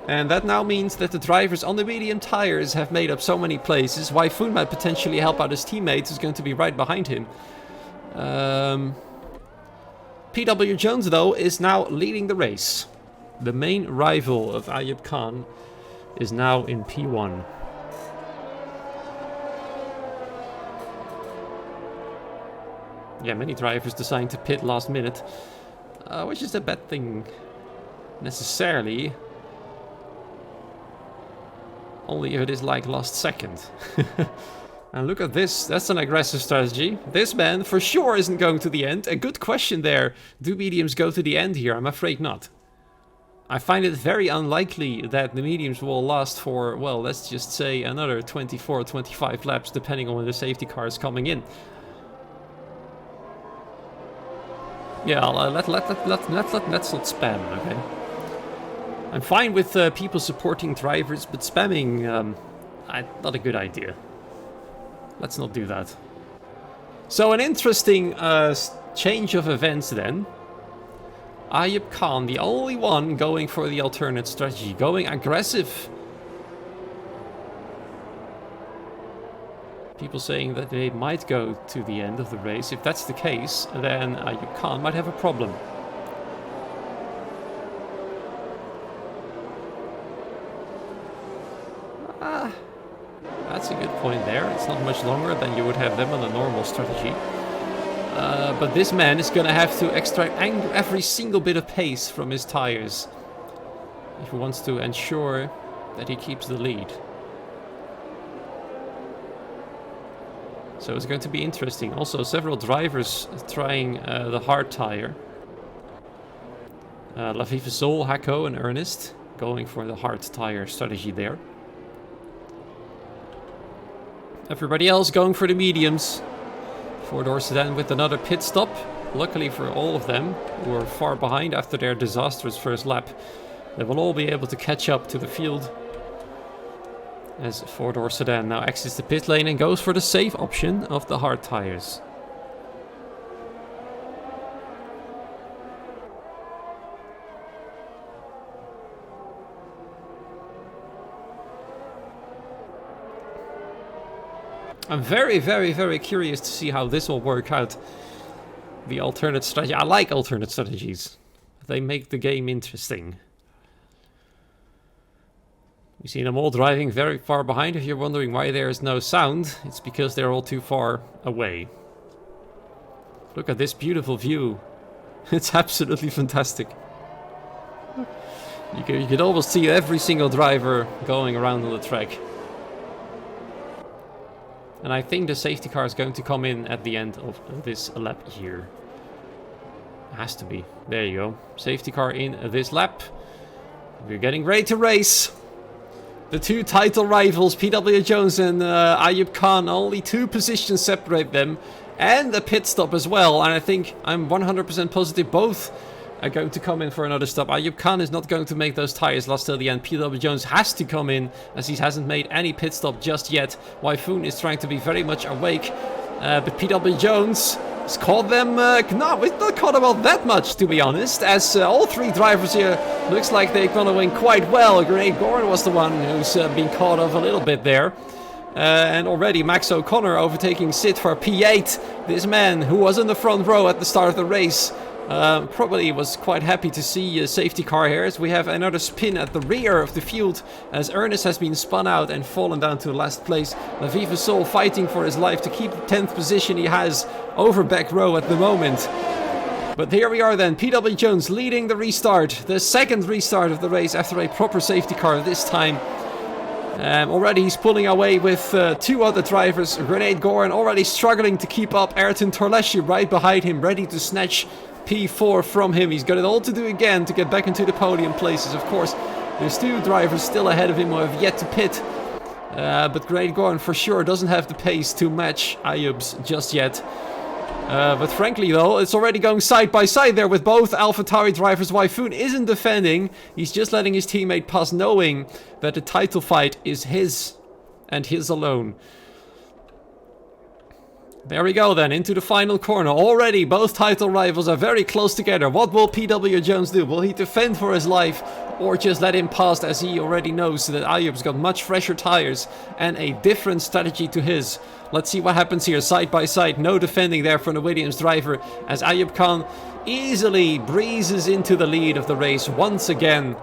And that now means that the drivers on the medium tires have made up so many places. Wyfoon might potentially help out his teammates, who's going to be right behind him. PW Jones, though, is now leading the race. The main rival of Ayub Khan is now in P1. Yeah, many drivers deciding to pit last minute, which is a bad thing necessarily. Only if it is like last second. And look at this, that's an aggressive strategy. This man for sure isn't going to the end. A good question there. Do mediums go to the end here? I'm afraid not. I find it very unlikely that the mediums will last for, well, let's just say another 24 or 25 laps, depending on when the safety car is coming in. Yeah, let's not spam, okay? I'm fine with people supporting drivers, but spamming, not a good idea. Let's not do that. So an interesting change of events then. Ayub Khan, the only one going for the alternate strategy, going aggressive. People saying that they might go to the end of the race. If that's the case, then Ayub Khan might have a problem. That's a good point there. It's not much longer than you would have them on a normal strategy. But this man is going to have to extract every single bit of pace from his tires if he wants to ensure that he keeps the lead. So it's going to be interesting. Also, several drivers trying the hard tire. Laviva Sol, Hako and Ernest going for the hard tire strategy there. Everybody else going for the mediums. Four-door sedan with another pit stop. Luckily for all of them, who are far behind after their disastrous first lap, they will all be able to catch up to the field. As four-door sedan now exits the pit lane and goes for the safe option of the hard tires. I'm very, very, very curious to see how this will work out. The alternate strategy. I like alternate strategies. They make the game interesting. We see them all driving very far behind. If you're wondering why there is no sound, it's because they're all too far away. Look at this beautiful view. It's absolutely fantastic. You could almost see every single driver going around on the track. And I think the safety car is going to come in at the end of this lap here. Has to be. There you go. Safety car in this lap. We're getting ready to race. The two title rivals, PW Jones and Ayub Khan, only 2 positions separate them. And a pit stop as well. And I think I'm 100% positive both are going to come in for another stop. Ayub Khan is not going to make those tires last till the end. PW Jones has to come in as he hasn't made any pit stop just yet. Wyfoon is trying to be very much awake. But PW Jones has caught them. No, we've not caught them all that much, to be honest. As all 3 drivers here looks like they're going to win quite well. Grenade Goran was the one who's been caught off a little bit there. And already Max O'Connor overtaking Sid for P8. This man who was in the front row at the start of the race. Probably was quite happy to see a safety car here as we have another spin at the rear of the field as Ernest has been spun out and fallen down to last place. Laviva Sol fighting for his life to keep the 10th position he has over back row at the moment. But here we are then, PW Jones leading the restart, the second restart of the race after a proper safety car this time. Already he's pulling away with 2 other drivers. Grenade Goran already struggling to keep up. Ayrton Torleschi right behind him, ready to snatch P4 from him. He's got it all to do again to get back into the podium places. Of course, there's 2 drivers still ahead of him who have yet to pit. But Grenade Goran for sure doesn't have the pace to match Ayub's just yet. But frankly though, it's already going side by side there with both AlphaTauri drivers. Wyfoon isn't defending, he's just letting his teammate pass, knowing that the title fight is his and his alone. There we go then, into the final corner. Already both title rivals are very close together. What will PW Jones do? Will he defend for his life or just let him pass, as he already knows that Ayub's got much fresher tires and a different strategy to his? Let's see what happens here, side by side. No defending there from the Williams driver, as Ayub Khan easily breezes into the lead of the race once again.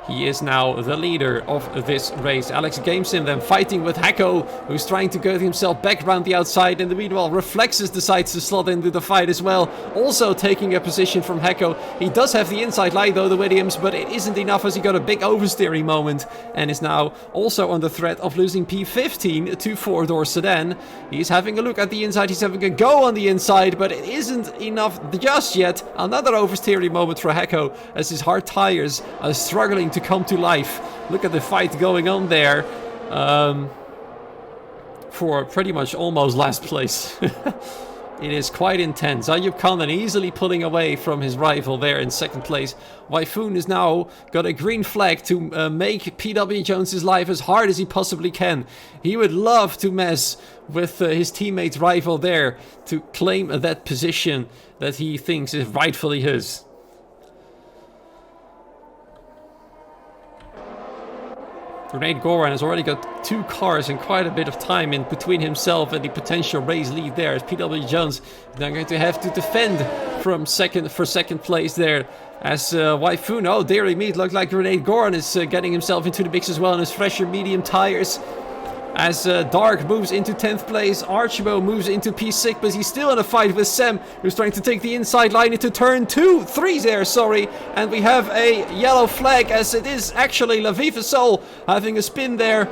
He is now the leader of this race. Alex Gamesim then fighting with Hecko, who's trying to get himself back around the outside. In the meanwhile, Reflexes decides to slot into the fight as well. Also taking a position from Hecko. He does have the inside line though, the Williams, but it isn't enough as he got a big oversteering moment. And is now also under threat of losing P15 to 4-door sedan. He's having a look at the inside. He's having a go on the inside, but it isn't enough just yet. Another oversteering moment for Hecko as his hard tires are struggling to come to life. Look at the fight going on there for pretty much almost last place. It is quite intense. Ayub Khan then easily pulling away from his rival there in second place. Wyfoon has now got a green flag to make PW Jones's life as hard as he possibly can. He would love to mess with his teammate's rival there to claim that position that he thinks is rightfully his. Grenade Goran has already got 2 cars and quite a bit of time in between himself and the potential race lead there, as PW Jones is now going to have to defend for second place there. As Wyfoon, oh dearie me, it looked like Grenade Goran is getting himself into the mix as well in his fresher medium tires. As Dark moves into 10th place, Archibald moves into P6, but he's still in a fight with Sam, who's trying to take the inside line into turn 3 there, sorry. And we have a yellow flag, as it is actually Laviva Soul having a spin there.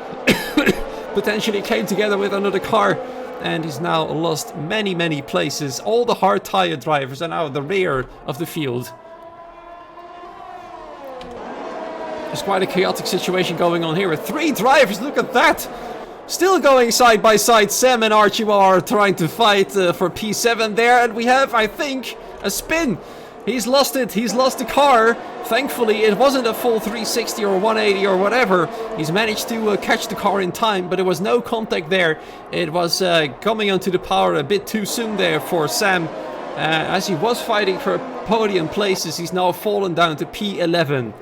Potentially came together with another car, and he's now lost many places. All the hard tire drivers are now at the rear of the field. There's quite a chaotic situation going on here with 3 drivers, look at that! Still going side by side. Sam and Archie are trying to fight for P7 there, and we have, I think, a spin. He's lost it. He's lost the car. Thankfully, it wasn't a full 360 or 180 or whatever. He's managed to catch the car in time, but there was no contact there. It was coming onto the power a bit too soon there for Sam. As he was fighting for podium places, he's now fallen down to P11.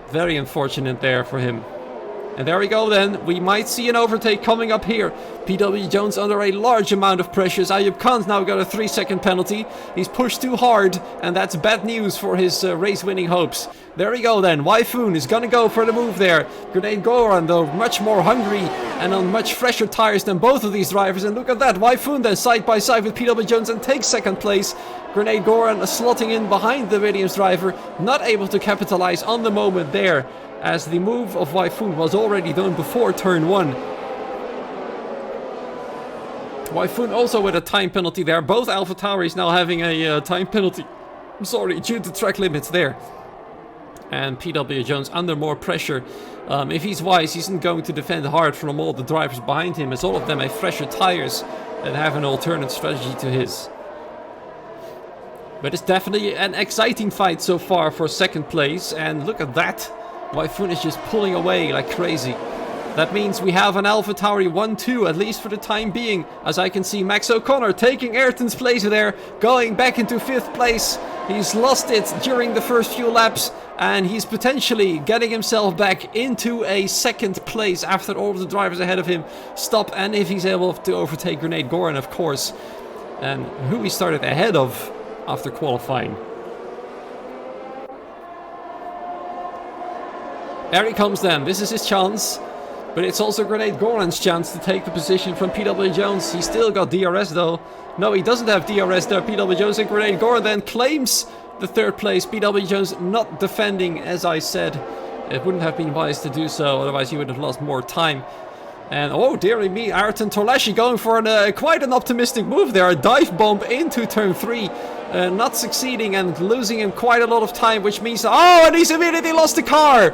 Very unfortunate there for him. And there we go then, we might see an overtake coming up here. PW Jones under a large amount of pressure. Ayub Khan's now got a 3-second penalty. He's pushed too hard, and that's bad news for his race-winning hopes. There we go then, Wyfoon is gonna go for the move there. Grenade Goran though, much more hungry and on much fresher tires than both of these drivers. And look at that, Wyfoon then side by side with PW Jones and takes second place. Grenade Goran slotting in behind the Williams driver, not able to capitalize on the moment there, as the move of Wyfoon was already done before turn 1. Wyfoon also with a time penalty there. Both AlphaTauris now having a time penalty. I'm sorry, due to track limits there. And PW Jones under more pressure. If he's wise, he isn't going to defend hard from all the drivers behind him, as all of them have fresher tires and have an alternate strategy to his. But it's definitely an exciting fight so far for second place, and look at that. Wyfoon is just pulling away like crazy. That means we have an AlphaTauri 1-2, at least for the time being, as I can see Max O'Connor taking Ayrton's place there, going back into 5th place. He's lost it during the first few laps, and he's potentially getting himself back into a 2nd place after all of the drivers ahead of him stop, and if he's able to overtake Grenade Goran, of course, and who he started ahead of after qualifying. There he comes then, this is his chance, but it's also Grenade Goran's chance to take the position from PW Jones. He's still got DRS though. No, he doesn't have DRS there, PW Jones, and Grenade Goran then claims the 3rd place. PW Jones not defending, as I said. It wouldn't have been wise to do so, otherwise he would have lost more time. And oh dearie me, Ayrton Torleschi going for quite an optimistic move there, a dive bomb into turn 3. Not succeeding and losing him quite a lot of time, which means, oh, and he's immediately lost the car!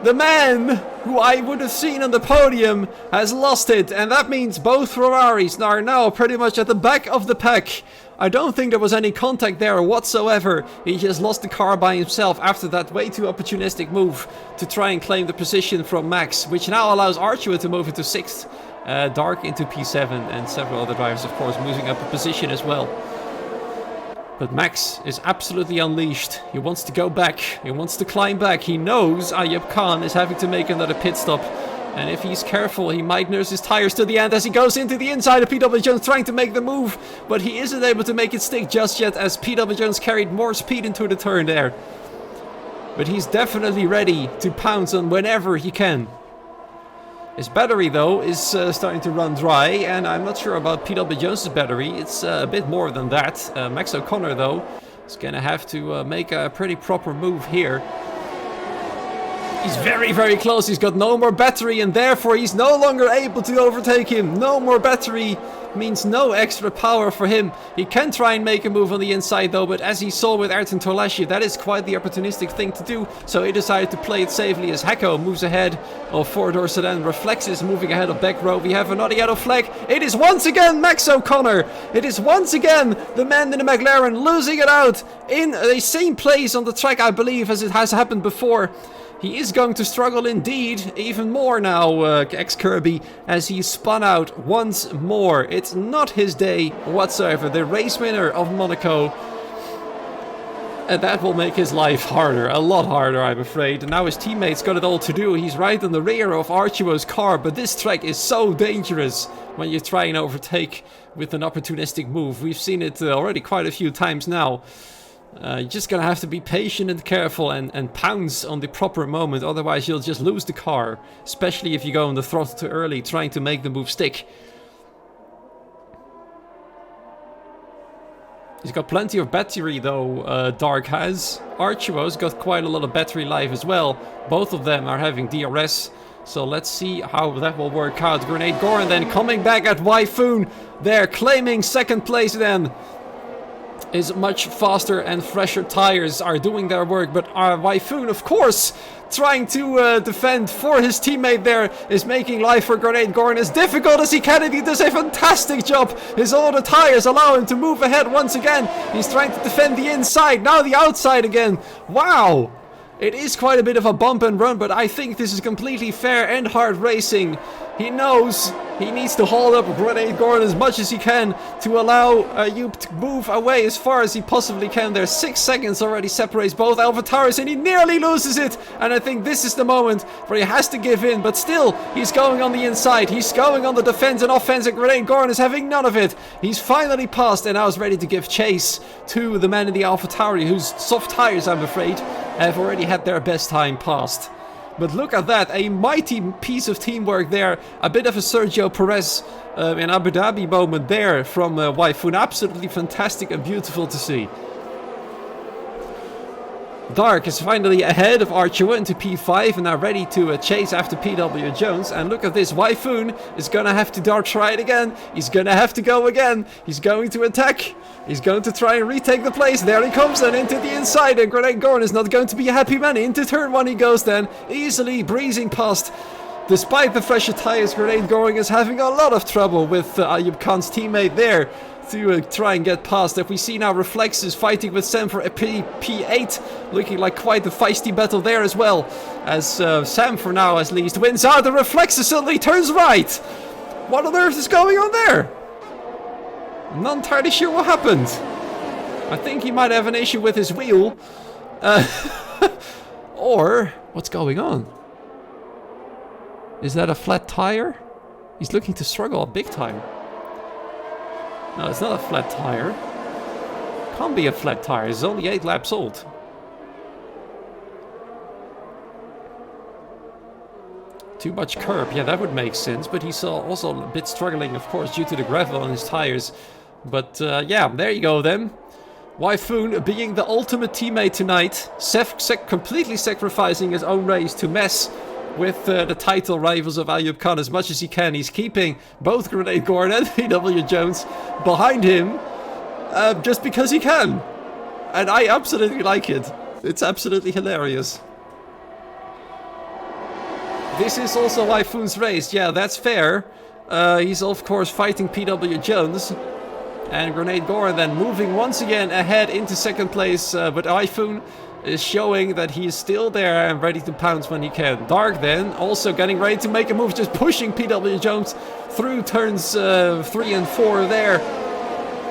The man who I would have seen on the podium, has lost it. And that means both Ferraris are now pretty much at the back of the pack. I don't think there was any contact there whatsoever. He just lost the car by himself after that way too opportunistic move to try and claim the position from Max, which now allows Archua to move into 6th, Dark into P7, and several other drivers, of course, moving up a position as well. But Max is absolutely unleashed. He wants to go back. He wants to climb back. He knows Ayub Khan is having to make another pit stop. And if he's careful, he might nurse his tires to the end as he goes into the inside of PW Jones, trying to make the move. But he isn't able to make it stick just yet, as PW Jones carried more speed into the turn there. But he's definitely ready to pounce on whenever he can. His battery, though, is starting to run dry, and I'm not sure about PW Jones' battery. It's a bit more than that. Max O'Connor, though, is going to have to make a pretty proper move here. He's very, very close. He's got no more battery, and therefore he's no longer able to overtake him. No more battery means no extra power for him. He can try and make a move on the inside, though, but as he saw with Ayrton Tolashe, that is quite the opportunistic thing to do. So he decided to play it safely as Hecko moves ahead of four-door sedan. Reflex is moving ahead of back row. We have another yellow flag. It is once again Max O'Connor. It is once again the man in the McLaren losing it out in the same place on the track, I believe, as it has happened before. He is going to struggle indeed, even more now, ex-Kirby, as he spun out once more. It's not his day whatsoever. The race winner of Monaco. And that will make his life harder, a lot harder, I'm afraid. And now his teammates got it all to do. He's right on the rear of Archuo's car, but this track is so dangerous when you try and overtake with an opportunistic move. We've seen it already quite a few times now. You're just gonna have to be patient and careful and pounce on the proper moment, otherwise you'll just lose the car, especially if you go on the throttle too early trying to make the move stick. He's got plenty of battery though, Dark has. Archuo's got quite a lot of battery life as well. Both of them are having DRS, so let's see how that will work out. Grenade Goran then coming back at Wyfoon. They're claiming second place then. Is much faster and fresher tires are doing their work, but Wyfoon, of course, trying to defend for his teammate there, is making life for Grenade Goran as difficult as he can, and he does a fantastic job. His older tires allow him to move ahead once again. He's trying to defend the inside, now the outside again. Wow! It is quite a bit of a bump and run, but I think this is completely fair and hard racing. He knows he needs to hold up Grenade Goran as much as he can to allow you to move away as far as he possibly can. There's 6 seconds already separates both AlphaTauri's, and he nearly loses it. And I think this is the moment where he has to give in, but still, he's going on the inside. He's going on the defense and offense, and Grenade Goran is having none of it. He's finally passed and now is ready to give chase to the man in the AlphaTauri, whose soft tires, I'm afraid, have already had their best time passed. But look at that, a mighty piece of teamwork there. A bit of a Sergio Perez in Abu Dhabi moment there from Wyfoon. Absolutely fantastic and beautiful to see. Dark is finally ahead of Archua into P5 and now ready to chase after PW Jones. And look at this, Wyfoon is going to have to try it again. He's going to have to go again. He's going to attack. He's going to try and retake the place. There he comes then into the inside, and Grenade Goran is not going to be a happy man. Into turn 1 he goes then, easily breezing past. Despite the fresher tires, Grenade Goran is having a lot of trouble with Ayub Khan's teammate there to try and get past. If we see now Reflexes fighting with Sam for a P8, looking like quite a feisty battle there as well, as Sam for now at least wins out. The Reflexes suddenly turns right. What on earth is going on there? I'm not entirely sure what happened. I think he might have an issue with his wheel. Or what's going on? Is that a flat tire? He's looking to struggle big time. No, it's not a flat tire. Can't be a flat tire. It's only 8 laps old. Too much curb. Yeah, that would make sense. But he's also a bit struggling, of course, due to the gravel on his tires. But yeah, there you go then. Wyfoon being the ultimate teammate tonight. Completely sacrificing his own race to mess with the title rivals of Ayub Khan as much as he can. He's keeping both Grenade Goran and PW Jones behind him just because he can. And I absolutely like it. It's absolutely hilarious. This is also Wyfoon's race. Yeah, that's fair. He's of course fighting PW Jones. And Grenade Goran then moving once again ahead into second place. But Wyfoon is showing that he is still there and ready to pounce when he can. Dark then also getting ready to make a move, just pushing PW Jones through turns 3 and 4 there.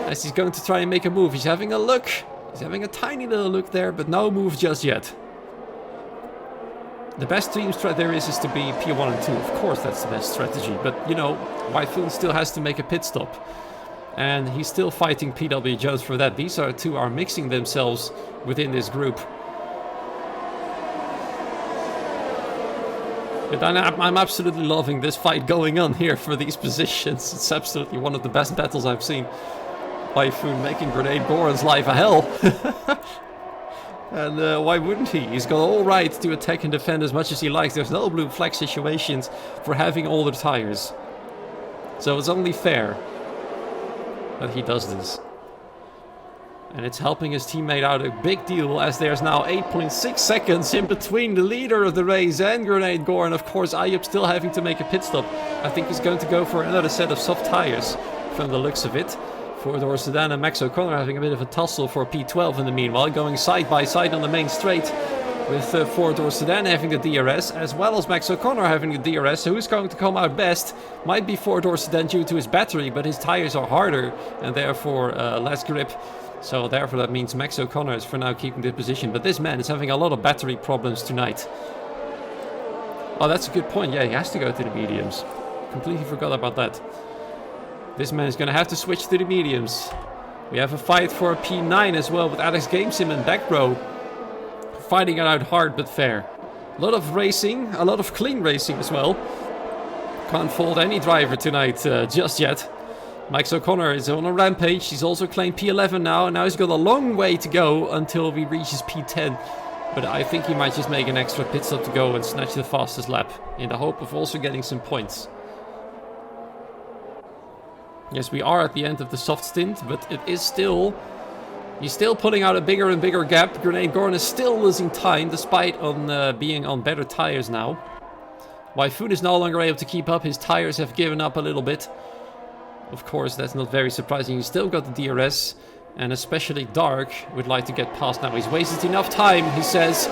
As he's going to try and make a move. He's having a look. He's having a tiny little look there, but no move just yet. The best team strat there is to be P1 and 2. Of course that's the best strategy. But, you know, Wyfoon still has to make a pit stop. And he's still fighting PW Jones for that. These two are mixing themselves within this group. But I'm absolutely loving this fight going on here for these positions. It's absolutely one of the best battles I've seen. Wyfoon making Grenade Goran's life a hell. And why wouldn't he? He's got all right to attack and defend as much as he likes. There's no blue flag situations for having older tires. So it's only fair that he does this. And it's helping his teammate out a big deal, as there's now 8.6 seconds in between the leader of the race and Grenade Goran. Of course, Ayub still having to make a pit stop. I think he's going to go for another set of soft tires from the looks of it. Four-door sedan and Max O'Connor having a bit of a tussle for P12 in the meanwhile, going side by side on the main straight with four-door sedan having the DRS, as well as Max O'Connor having the DRS. So who's going to come out best? Might be four-door sedan due to his battery, but his tires are harder and therefore less grip. So therefore that means Max O'Connor is for now keeping the position. But this man is having a lot of battery problems tonight. Oh, that's a good point. Yeah, he has to go to the mediums. Completely forgot about that. This man is going to have to switch to the mediums. We have a fight for a P9 as well with Alex Gamesim in back row. Fighting it out hard but fair. A lot of racing, a lot of clean racing as well. Can't fault any driver tonight just yet. Max O'Connor is on a rampage. He's also claimed P11 now. And now he's got a long way to go until he reaches P10. But I think he might just make an extra pit stop to go and snatch the fastest lap. In the hope of also getting some points. Yes, we are at the end of the soft stint, but it is still... He's still putting out a bigger and bigger gap. Grenade Goran is still losing time, despite being on better tires now. Wyfoon is no longer able to keep up. His tires have given up a little bit. Of course, that's not very surprising. He's still got the DRS, and especially Dark would like to get past now. He's wasted enough time, he says,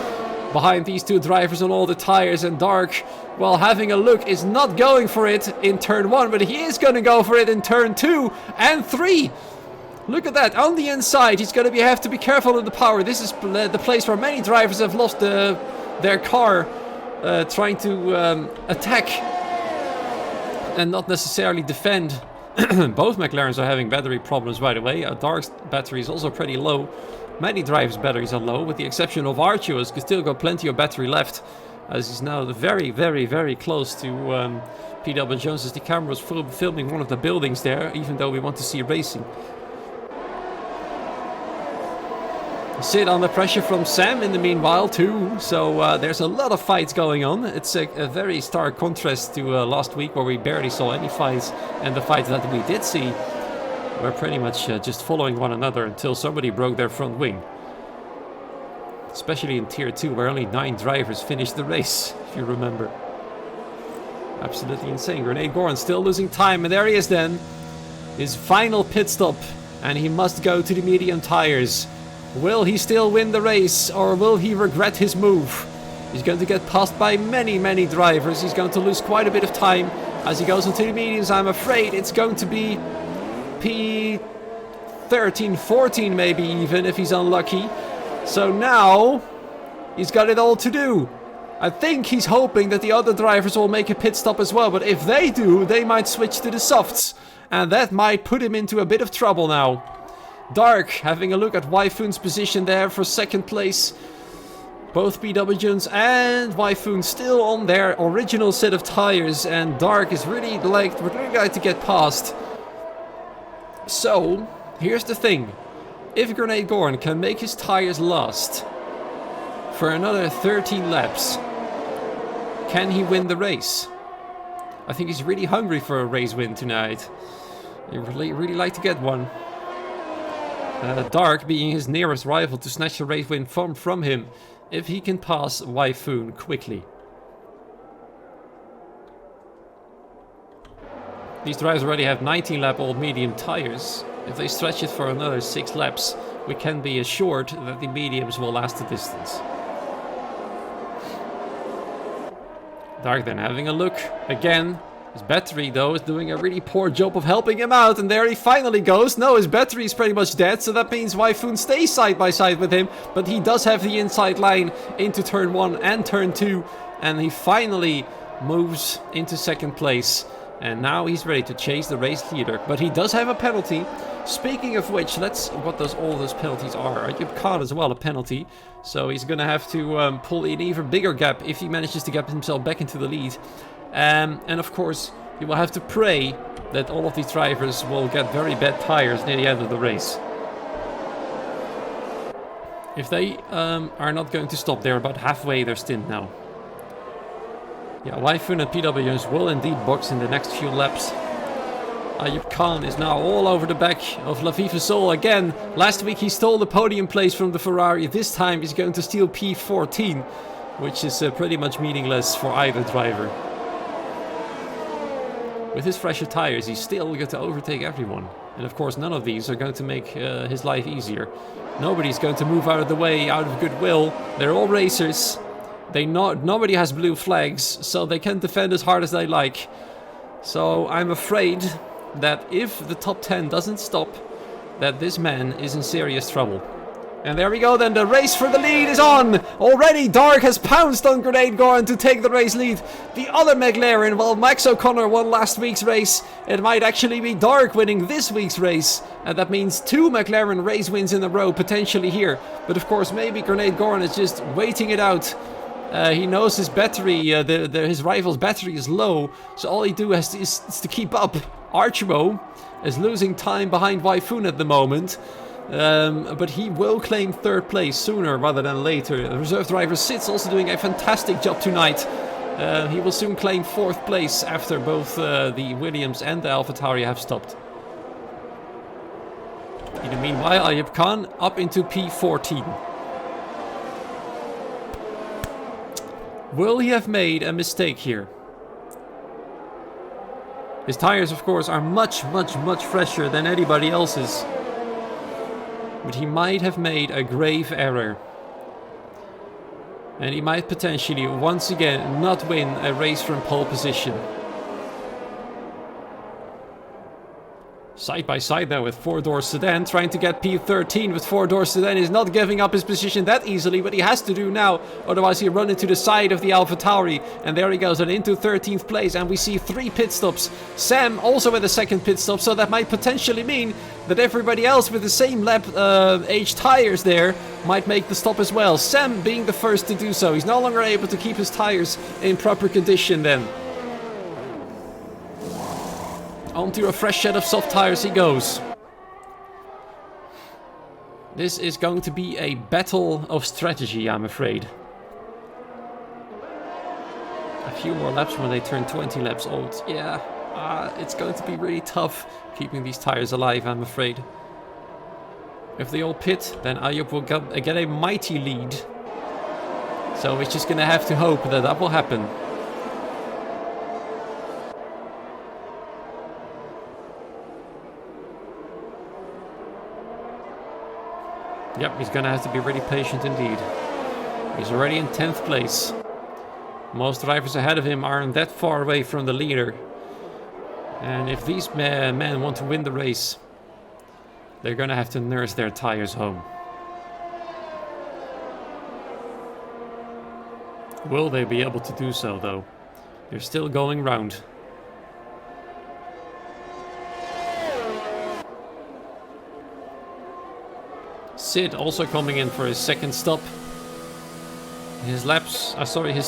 behind these two drivers on all the tires, and Dark, while having a look, is not going for it in turn 1, but he is going to go for it in turn 2 and 3. Look at that, on the inside, he's going to have to be careful of the power. This is the place where many drivers have lost their car trying to attack and not necessarily defend. Both McLarens are having battery problems, by the way. Dark's battery is also pretty low. Many drivers' batteries are low, with the exception of Archie, who's still got plenty of battery left, as he's now very, very, very close to PW Jones, as the camera was filming one of the buildings there, even though we want to see racing. Sit under pressure from Sam in the meanwhile too, so there's a lot of fights going on. It's a very stark contrast to last week, where we barely saw any fights, and the fights that we did see were pretty much just following one another until somebody broke their front wing. Especially in Tier 2, where only 9 drivers finished the race, if you remember. Absolutely insane. Grenade Goran still losing time, and there he is then. His final pit stop, and he must go to the medium tires. Will he still win the race, or will he regret his move? He's going to get passed by many, many drivers. He's going to lose quite a bit of time as he goes into the mediums. I'm afraid it's going to be P13, 14 maybe even, if he's unlucky. So now he's got it all to do. I think he's hoping that the other drivers will make a pit stop as well, but if they do, they might switch to the softs, and that might put him into a bit of trouble now. Dark having a look at Wyfoon's position there for second place. Both PW Jones and Wyfoon still on their original set of tires, and Dark is really like to get past. So here's the thing: if Grenade Goran can make his tires last for another 13 laps, can he win the race? I think he's really hungry for a race win tonight. He'd really like to get one. Dark being his nearest rival to snatch a race win from him, if he can pass Wyfoon quickly. These drivers already have 19 lap old medium tires. If they stretch it for another 6 laps, we can be assured that the mediums will last the distance. Dark then having a look again. His battery though is doing a really poor job of helping him out, and there he finally goes. No, his battery is pretty much dead, so that means Wyfoon stays side by side with him, but he does have the inside line into turn 1 and turn 2, and he finally moves into second place. And now he's ready to chase the race leader, but he does have a penalty. Speaking of which, what does all those penalties are? Ayub Khan as well a penalty, so he's gonna have to pull an even bigger gap if he manages to get himself back into the lead. And of course, he will have to pray that all of these drivers will get very bad tires near the end of the race. If they are not going to stop, they're about halfway their stint now. Yeah, Wyfoon and PWs will indeed box in the next few laps. Ayub Khan is now all over the back of Lafifa Soul again. Last week he stole the podium place from the Ferrari. This time he's going to steal P14, which is pretty much meaningless for either driver. With his fresher tires, he's still going to overtake everyone. And of course, none of these are going to make his life easier. Nobody's going to move out of the way out of goodwill. They're all racers. Nobody has blue flags, so they can defend as hard as they like. So I'm afraid that if the top 10 doesn't stop, that this man is in serious trouble. And there we go then, the race for the lead is on! Already Dark has pounced on Grenade Goran to take the race lead. The other McLaren, while Max O'Connor won last week's race, it might actually be Dark winning this week's race. And that means 2 McLaren race wins in a row potentially here. But of course maybe Grenade Goran is just waiting it out. He knows his battery, his rival's battery is low, so all he does is to keep up. Archimo is losing time behind Wyfoon at the moment. But he will claim 3rd place sooner rather than later. The reserve driver Sid's also doing a fantastic job tonight. He will soon claim 4th place after both the Williams and the AlphaTauri have stopped. In the meanwhile, Ayub Khan up into P14. Will he have made a mistake here? His tires, of course, are much fresher than anybody else's. But he might have made a grave error. And he might potentially, once again, not win a race from pole position. Side by side now with 4-door sedan, trying to get P13 with 4-door sedan. Is not giving up his position that easily, but he has to do now, otherwise he'll run into the side of the AlphaTauri. And there he goes, and into 13th place, and we see 3 pit stops. Sam also with a 2nd pit stop, so that might potentially mean that everybody else with the same lap age tires there might make the stop as well. Sam being the first to do so. He's no longer able to keep his tires in proper condition then. Onto a fresh set of soft tires he goes. This is going to be a battle of strategy, I'm afraid. A few more laps when they turn 20 laps old. Yeah, it's going to be really tough keeping these tires alive, I'm afraid. If they all pit, then Ayub will get a mighty lead. So we're just gonna have to hope that that will happen. Yep, he's gonna have to be really patient indeed. He's already in 10th place. Most drivers ahead of him aren't that far away from the leader. And if these men want to win the race, they're gonna have to nurse their tires home. Will they be able to do so though? They're still going round. Sid also coming in for his 2nd stop. His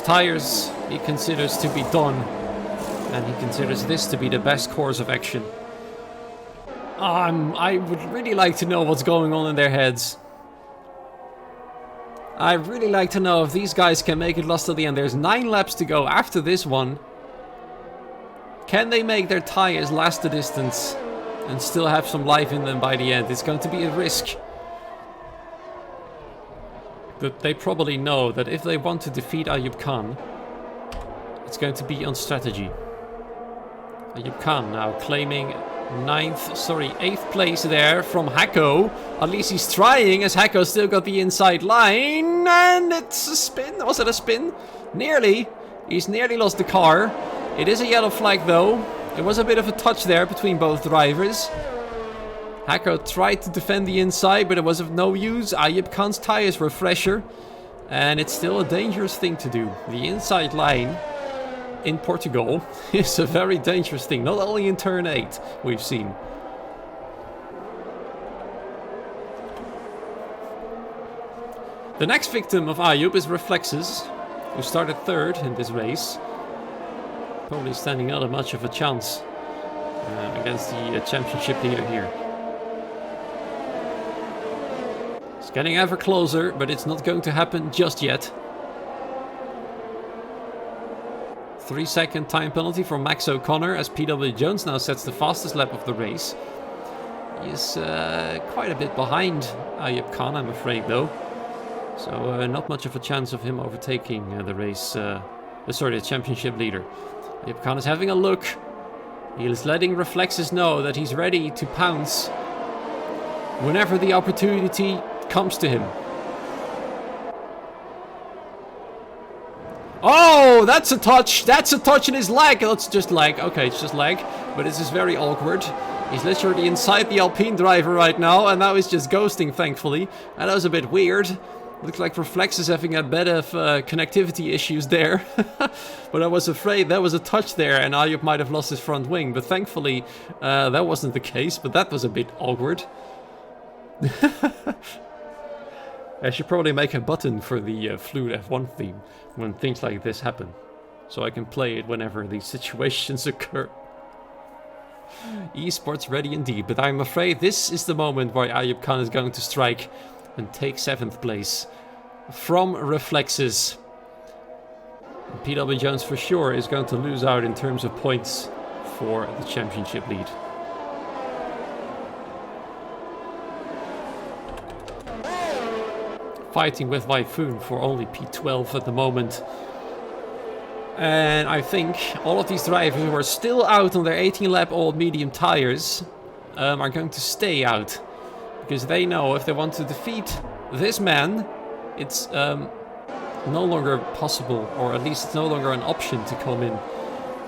tires he considers to be done. And he considers this to be the best course of action. I would really like to know what's going on in their heads. I'd really like to know if these guys can make it last till the end. There's 9 laps to go after this one. Can they make their tires last the distance and still have some life in them by the end? It's going to be a risk. But they probably know that if they want to defeat Ayub Khan, it's going to be on strategy. Ayub Khan now claiming 8th place there from Hacko. At least he's trying, as Hacko still got the inside line. And it's a spin. Was it a spin? Nearly. He's nearly lost the car. It is a yellow flag though. It was a bit of a touch there between both drivers. Hacko tried to defend the inside, but it was of no use. Ayub Khan's tires were fresher. And it's still a dangerous thing to do. The inside line in Portugal is a very dangerous thing. Not only in turn 8 we've seen. The next victim of Ayub is Reflexes, who started 3rd in this race. Probably standing not much of a chance against the championship leader here. It's getting ever closer, but it's not going to happen just yet. 3-second time penalty for Max O'Connor as PW Jones now sets the fastest lap of the race. He is quite a bit behind Ayub Khan, I'm afraid, though. So not much of a chance of him overtaking the championship leader. Ayub Khan is having a look. He is letting Reflexes know that he's ready to pounce whenever the opportunity comes to him. Oh, that's a touch. That's a touch in his leg. That's just leg. Okay, it's just leg. But this is very awkward. He's literally inside the Alpine driver right now. And now he's just ghosting, thankfully. And that was a bit weird. Looks like Reflexes having a bit of connectivity issues there. But I was afraid there was a touch there. And Ayub might have lost his front wing. But thankfully, that wasn't the case. But that was a bit awkward. I should probably make a button for the Fluid F1 theme when things like this happen, so I can play it whenever these situations occur. Esports ready indeed, but I'm afraid this is the moment where Ayub Khan is going to strike and take 7th place from Reflexes. And PW Jones for sure is going to lose out in terms of points for the championship lead. Fighting with Typhoon for only P12 at the moment. And I think all of these drivers who are still out on their 18-lap old medium tires are going to stay out. Because they know if they want to defeat this man, it's no longer possible, or at least it's no longer an option to come in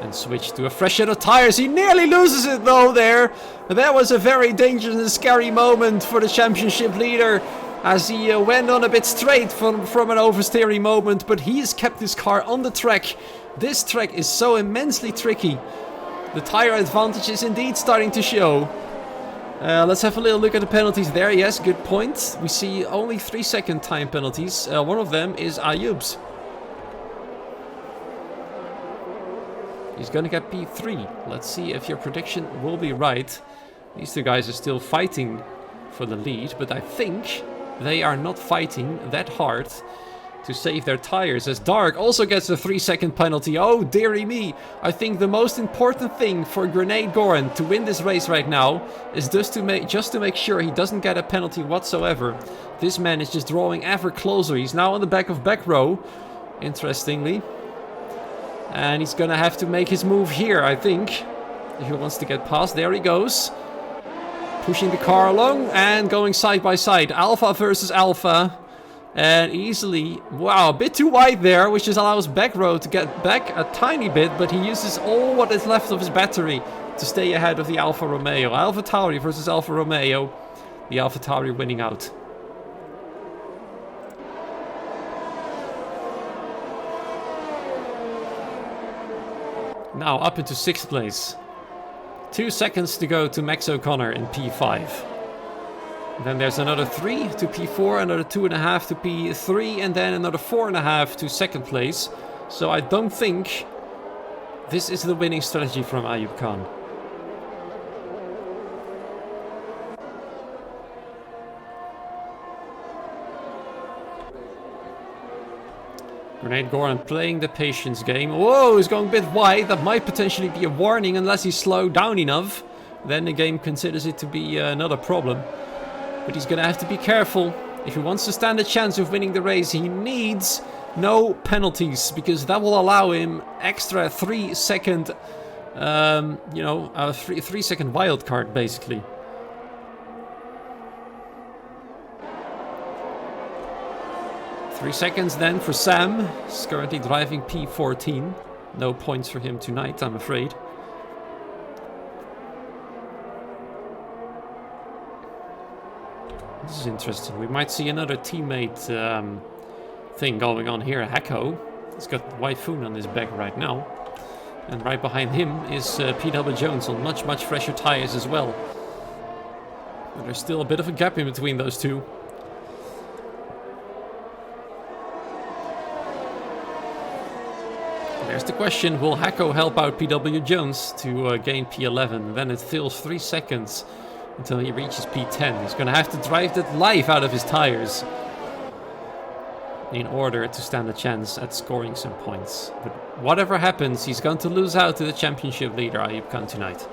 and switch to a fresh set of tires. He nearly loses it though there. That was a very dangerous and scary moment for the championship leader, as he went on a bit straight from an oversteering moment, but he has kept his car on the track. This track is so immensely tricky. The tire advantage is indeed starting to show. Let's have a little look at the penalties there. Yes, good point. We see only 3-second time penalties. One of them is Ayub's. He's gonna get P3. Let's see if your prediction will be right. These two guys are still fighting for the lead, but I think they are not fighting that hard to save their tires, as Dark also gets a 3-second penalty. Oh dearie me. I think the most important thing for Grenade Goran to win this race right now is just to make sure he doesn't get a penalty whatsoever. This man is just drawing ever closer. He's now on the back row, interestingly. And he's gonna have to make his move here, I think, if he wants to get past. There he goes. Pushing the car along and going side by side. Alpha versus Alpha. And easily, wow, a bit too wide there, which just allows back row to get back a tiny bit, but he uses all what is left of his battery to stay ahead of the Alfa Romeo. Alpha Tauri versus Alfa Romeo. The Alpha Tauri winning out. Now up into 6th place. 2 seconds to go to Max O'Connor in P5. Then there's another 3 to P4, another 2.5 to P3, and then another 4.5 to 2nd place. So I don't think this is the winning strategy from Ayub Khan. Grenade Goran playing the patience game. Whoa, he's going a bit wide. That might potentially be a warning unless he's slowed down enough. Then the game considers it to be not a problem. But he's going to have to be careful. If he wants to stand a chance of winning the race, he needs no penalties, because that will allow him extra 3-second you know, a 3-second wild card, basically. Three seconds then for Sam. He's currently driving P14. No points for him tonight, I'm afraid. This is interesting. We might see another teammate thing going on here. Hacko. He's got Wyfoon on his back right now. And right behind him is PW Jones on much, much fresher tires as well. But there's still a bit of a gap in between those two. There's the question, will Hacko help out PW Jones to gain P11? Then it fills 3 seconds until he reaches P10. He's going to have to drive that life out of his tires in order to stand a chance at scoring some points. But whatever happens, he's going to lose out to the championship leader, Ayub Khan, tonight.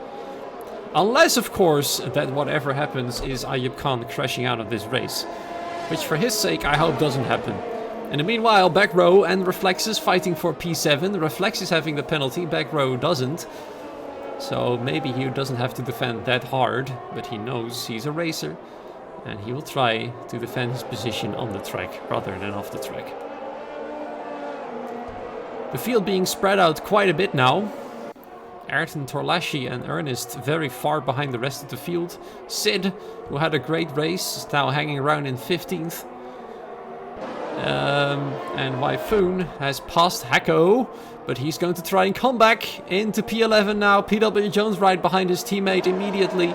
Unless, of course, that whatever happens is Ayub Khan crashing out of this race. Which, for his sake, I hope doesn't happen. In the meanwhile, back row and Reflex is fighting for P7. Reflex is having the penalty, back row doesn't. So maybe he doesn't have to defend that hard, but he knows he's a racer. And he will try to defend his position on the track rather than off the track. The field being spread out quite a bit now. Ayrton, Torlashi and Ernest very far behind the rest of the field. Sid, who had a great race, is now hanging around in 15th. And Wyfoon has passed Hacko, but he's going to try and come back into P11 now. PW Jones right behind his teammate immediately.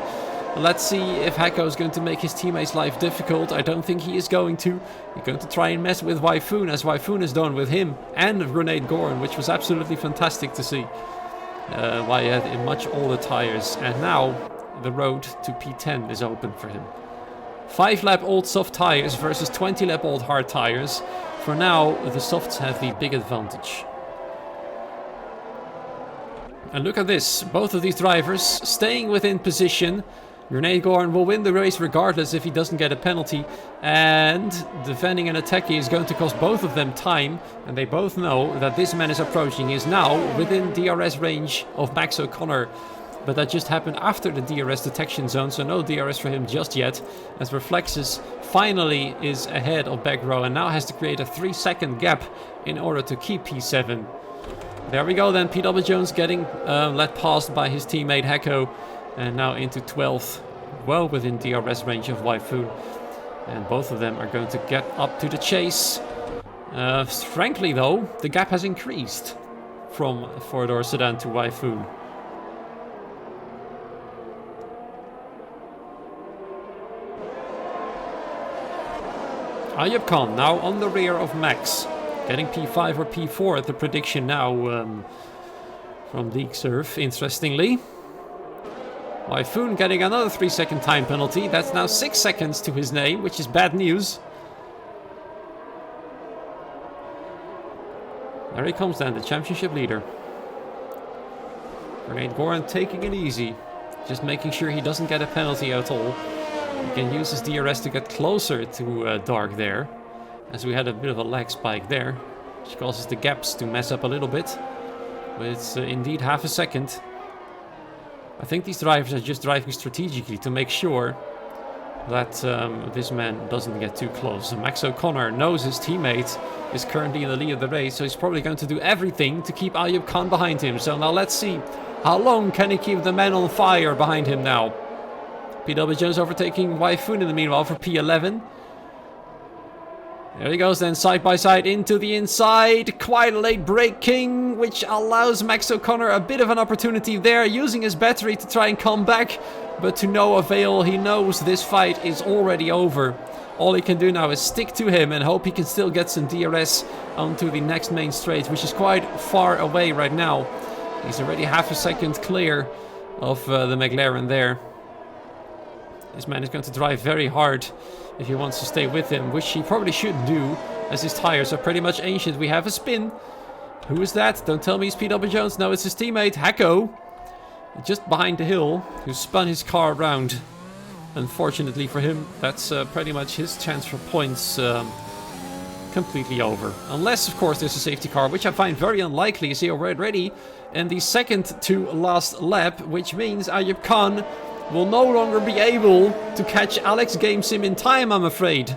Let's see if Hacko is going to make his teammate's life difficult. I don't think he is going to. He's going to try and mess with Wyfoon, as Wyfoon has done with him and Grenade Goran, which was absolutely fantastic to see. Wyatt in much older tires, and now the road to P10 is open for him. 5-lap old soft tires versus 20-lap old hard tires. For now, the softs have the big advantage. And look at this, both of these drivers staying within position. Grenade Goran will win the race regardless if he doesn't get a penalty. And defending an attacker is going to cost both of them time. And they both know that this man is approaching. He is now within DRS range of Max O'Connor. But that just happened after the DRS detection zone, so no DRS for him just yet. As Reflexes finally is ahead of back row and now has to create a 3-second gap in order to keep P7. There we go then, PW Jones getting led past by his teammate Hacko. And now into 12th, well within DRS range of Wyfoon. And both of them are going to get up to the chase. Frankly though, the gap has increased from 4-door sedan to Wyfoon. Ayub Khan now on the rear of Max. Getting P5 or P4 at the prediction now from League Surf, interestingly. Wyfoon getting another 3-second time penalty. That's now 6 seconds to his name, which is bad news. There he comes then, the championship leader. Grenade Goran taking it easy. Just making sure he doesn't get a penalty at all. He can use his DRS to get closer to Dark there. As we had a bit of a lag spike there. Which causes the gaps to mess up a little bit. But it's indeed half a second. I think these drivers are just driving strategically to make sure that this man doesn't get too close. Max O'Connor knows his teammate is currently in the lead of the race, so he's probably going to do everything to keep Ayub Khan behind him. So now let's see, how long can he keep the man on fire behind him now? PW Jones overtaking Wyfoon in the meanwhile for P11. There he goes then, side by side into the inside. Quite a late braking, which allows Max O'Connor a bit of an opportunity there, using his battery to try and come back. But to no avail, he knows this fight is already over. All he can do now is stick to him and hope he can still get some DRS onto the next main straight, which is quite far away right now. He's already half a second clear of the McLaren there. This man is going to drive very hard if he wants to stay with him, which he probably should do, as his tires are pretty much ancient. We have a spin. Who is that? Don't tell me it's PW Jones. No, it's his teammate, Hacko. Just behind the hill, who spun his car around. Unfortunately for him, that's pretty much his chance for points completely over. Unless, of course, there's a safety car, which I find very unlikely. You see already in the second to last lap, which means Ayub Khan will no longer be able to catch Alex Gamesim in time, I'm afraid.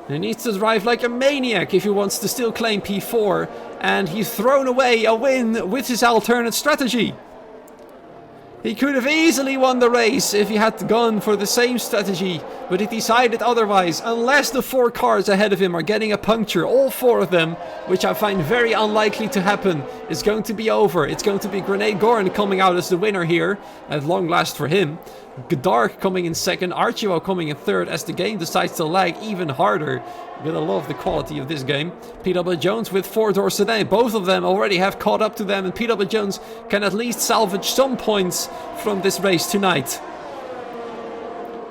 He needs to drive like a maniac if he wants to still claim P4, and he's thrown away a win with his alternate strategy. He could have easily won the race if he had gone for the same strategy, but he decided otherwise. Unless the 4 cars ahead of him are getting a puncture, all 4 of them, which I find very unlikely to happen, is going to be over. It's going to be Grenade Goran coming out as the winner here, at long last for him. Dark coming in second, Archibald coming in third as the game decides to lag even harder. Gonna love the quality of this game. PW Jones with 4-door sedan. Both of them already have caught up to them, and PW Jones can at least salvage some points from this race tonight.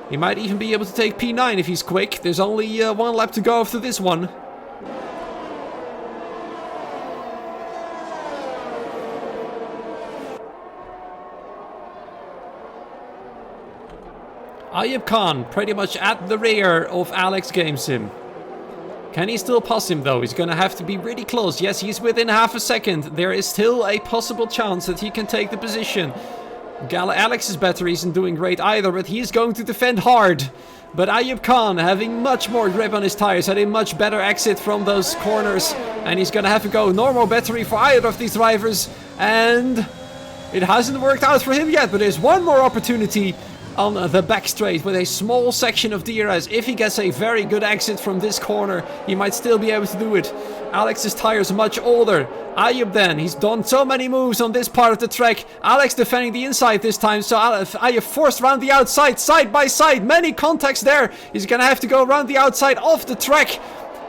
He might even be able to take P9 if he's quick. There's only 1 lap to go after this one. Ayub Khan pretty much at the rear of Alex Gamesim. Can he still pass him though? He's gonna have to be really close. Yes, he's within half a second. There is still a possible chance that he can take the position. Alex's battery isn't doing great either, but he's going to defend hard. But Ayub Khan having much more grip on his tires, had a much better exit from those corners, and he's gonna have to go normal battery for either of these drivers, and it hasn't worked out for him yet, but there's one more opportunity on the back straight with a small section of DRS. If he gets a very good exit from this corner, he might still be able to do it. Alex's tires much older. Ayub then, he's done so many moves on this part of the track. Alex defending the inside this time, so Ayub forced around the outside, side by side, many contacts there. He's gonna have to go around the outside off the track.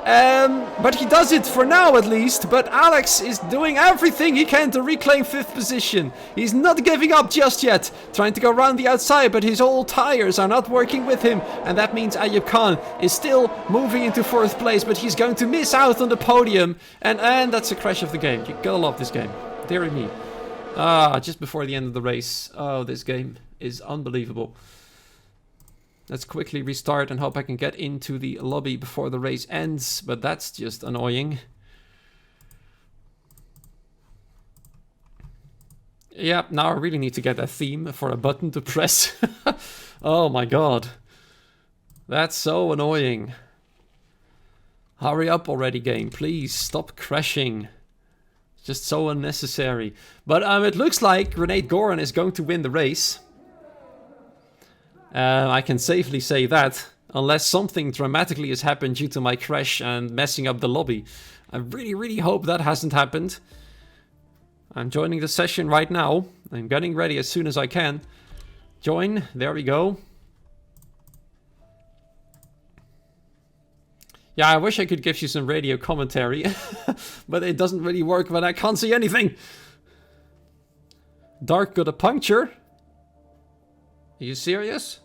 But he does it for now at least. But Alex is doing everything he can to reclaim 5th position. He's not giving up just yet. Trying to go around the outside, but his old tires are not working with him. And that means Ayub Khan is still moving into 4th place, but he's going to miss out on the podium. And that's a crash of the game. You gotta love this game. Dear me. Just before the end of the race. Oh, this game is unbelievable. Let's quickly restart and hope I can get into the lobby before the race ends, but that's just annoying. Yeah, now I really need to get a theme for a button to press. Oh my god. That's so annoying. Hurry up already, game. Please stop crashing. It's just so unnecessary. But it looks like Grenade Goran is going to win the race. I can safely say that, unless something dramatically has happened due to my crash and messing up the lobby. I really hope that hasn't happened. I'm joining the session right now. I'm getting ready as soon as I can. Join, there we go. Yeah, I wish I could give you some radio commentary, but it doesn't really work when I can't see anything. Dark got a puncture. Are you serious?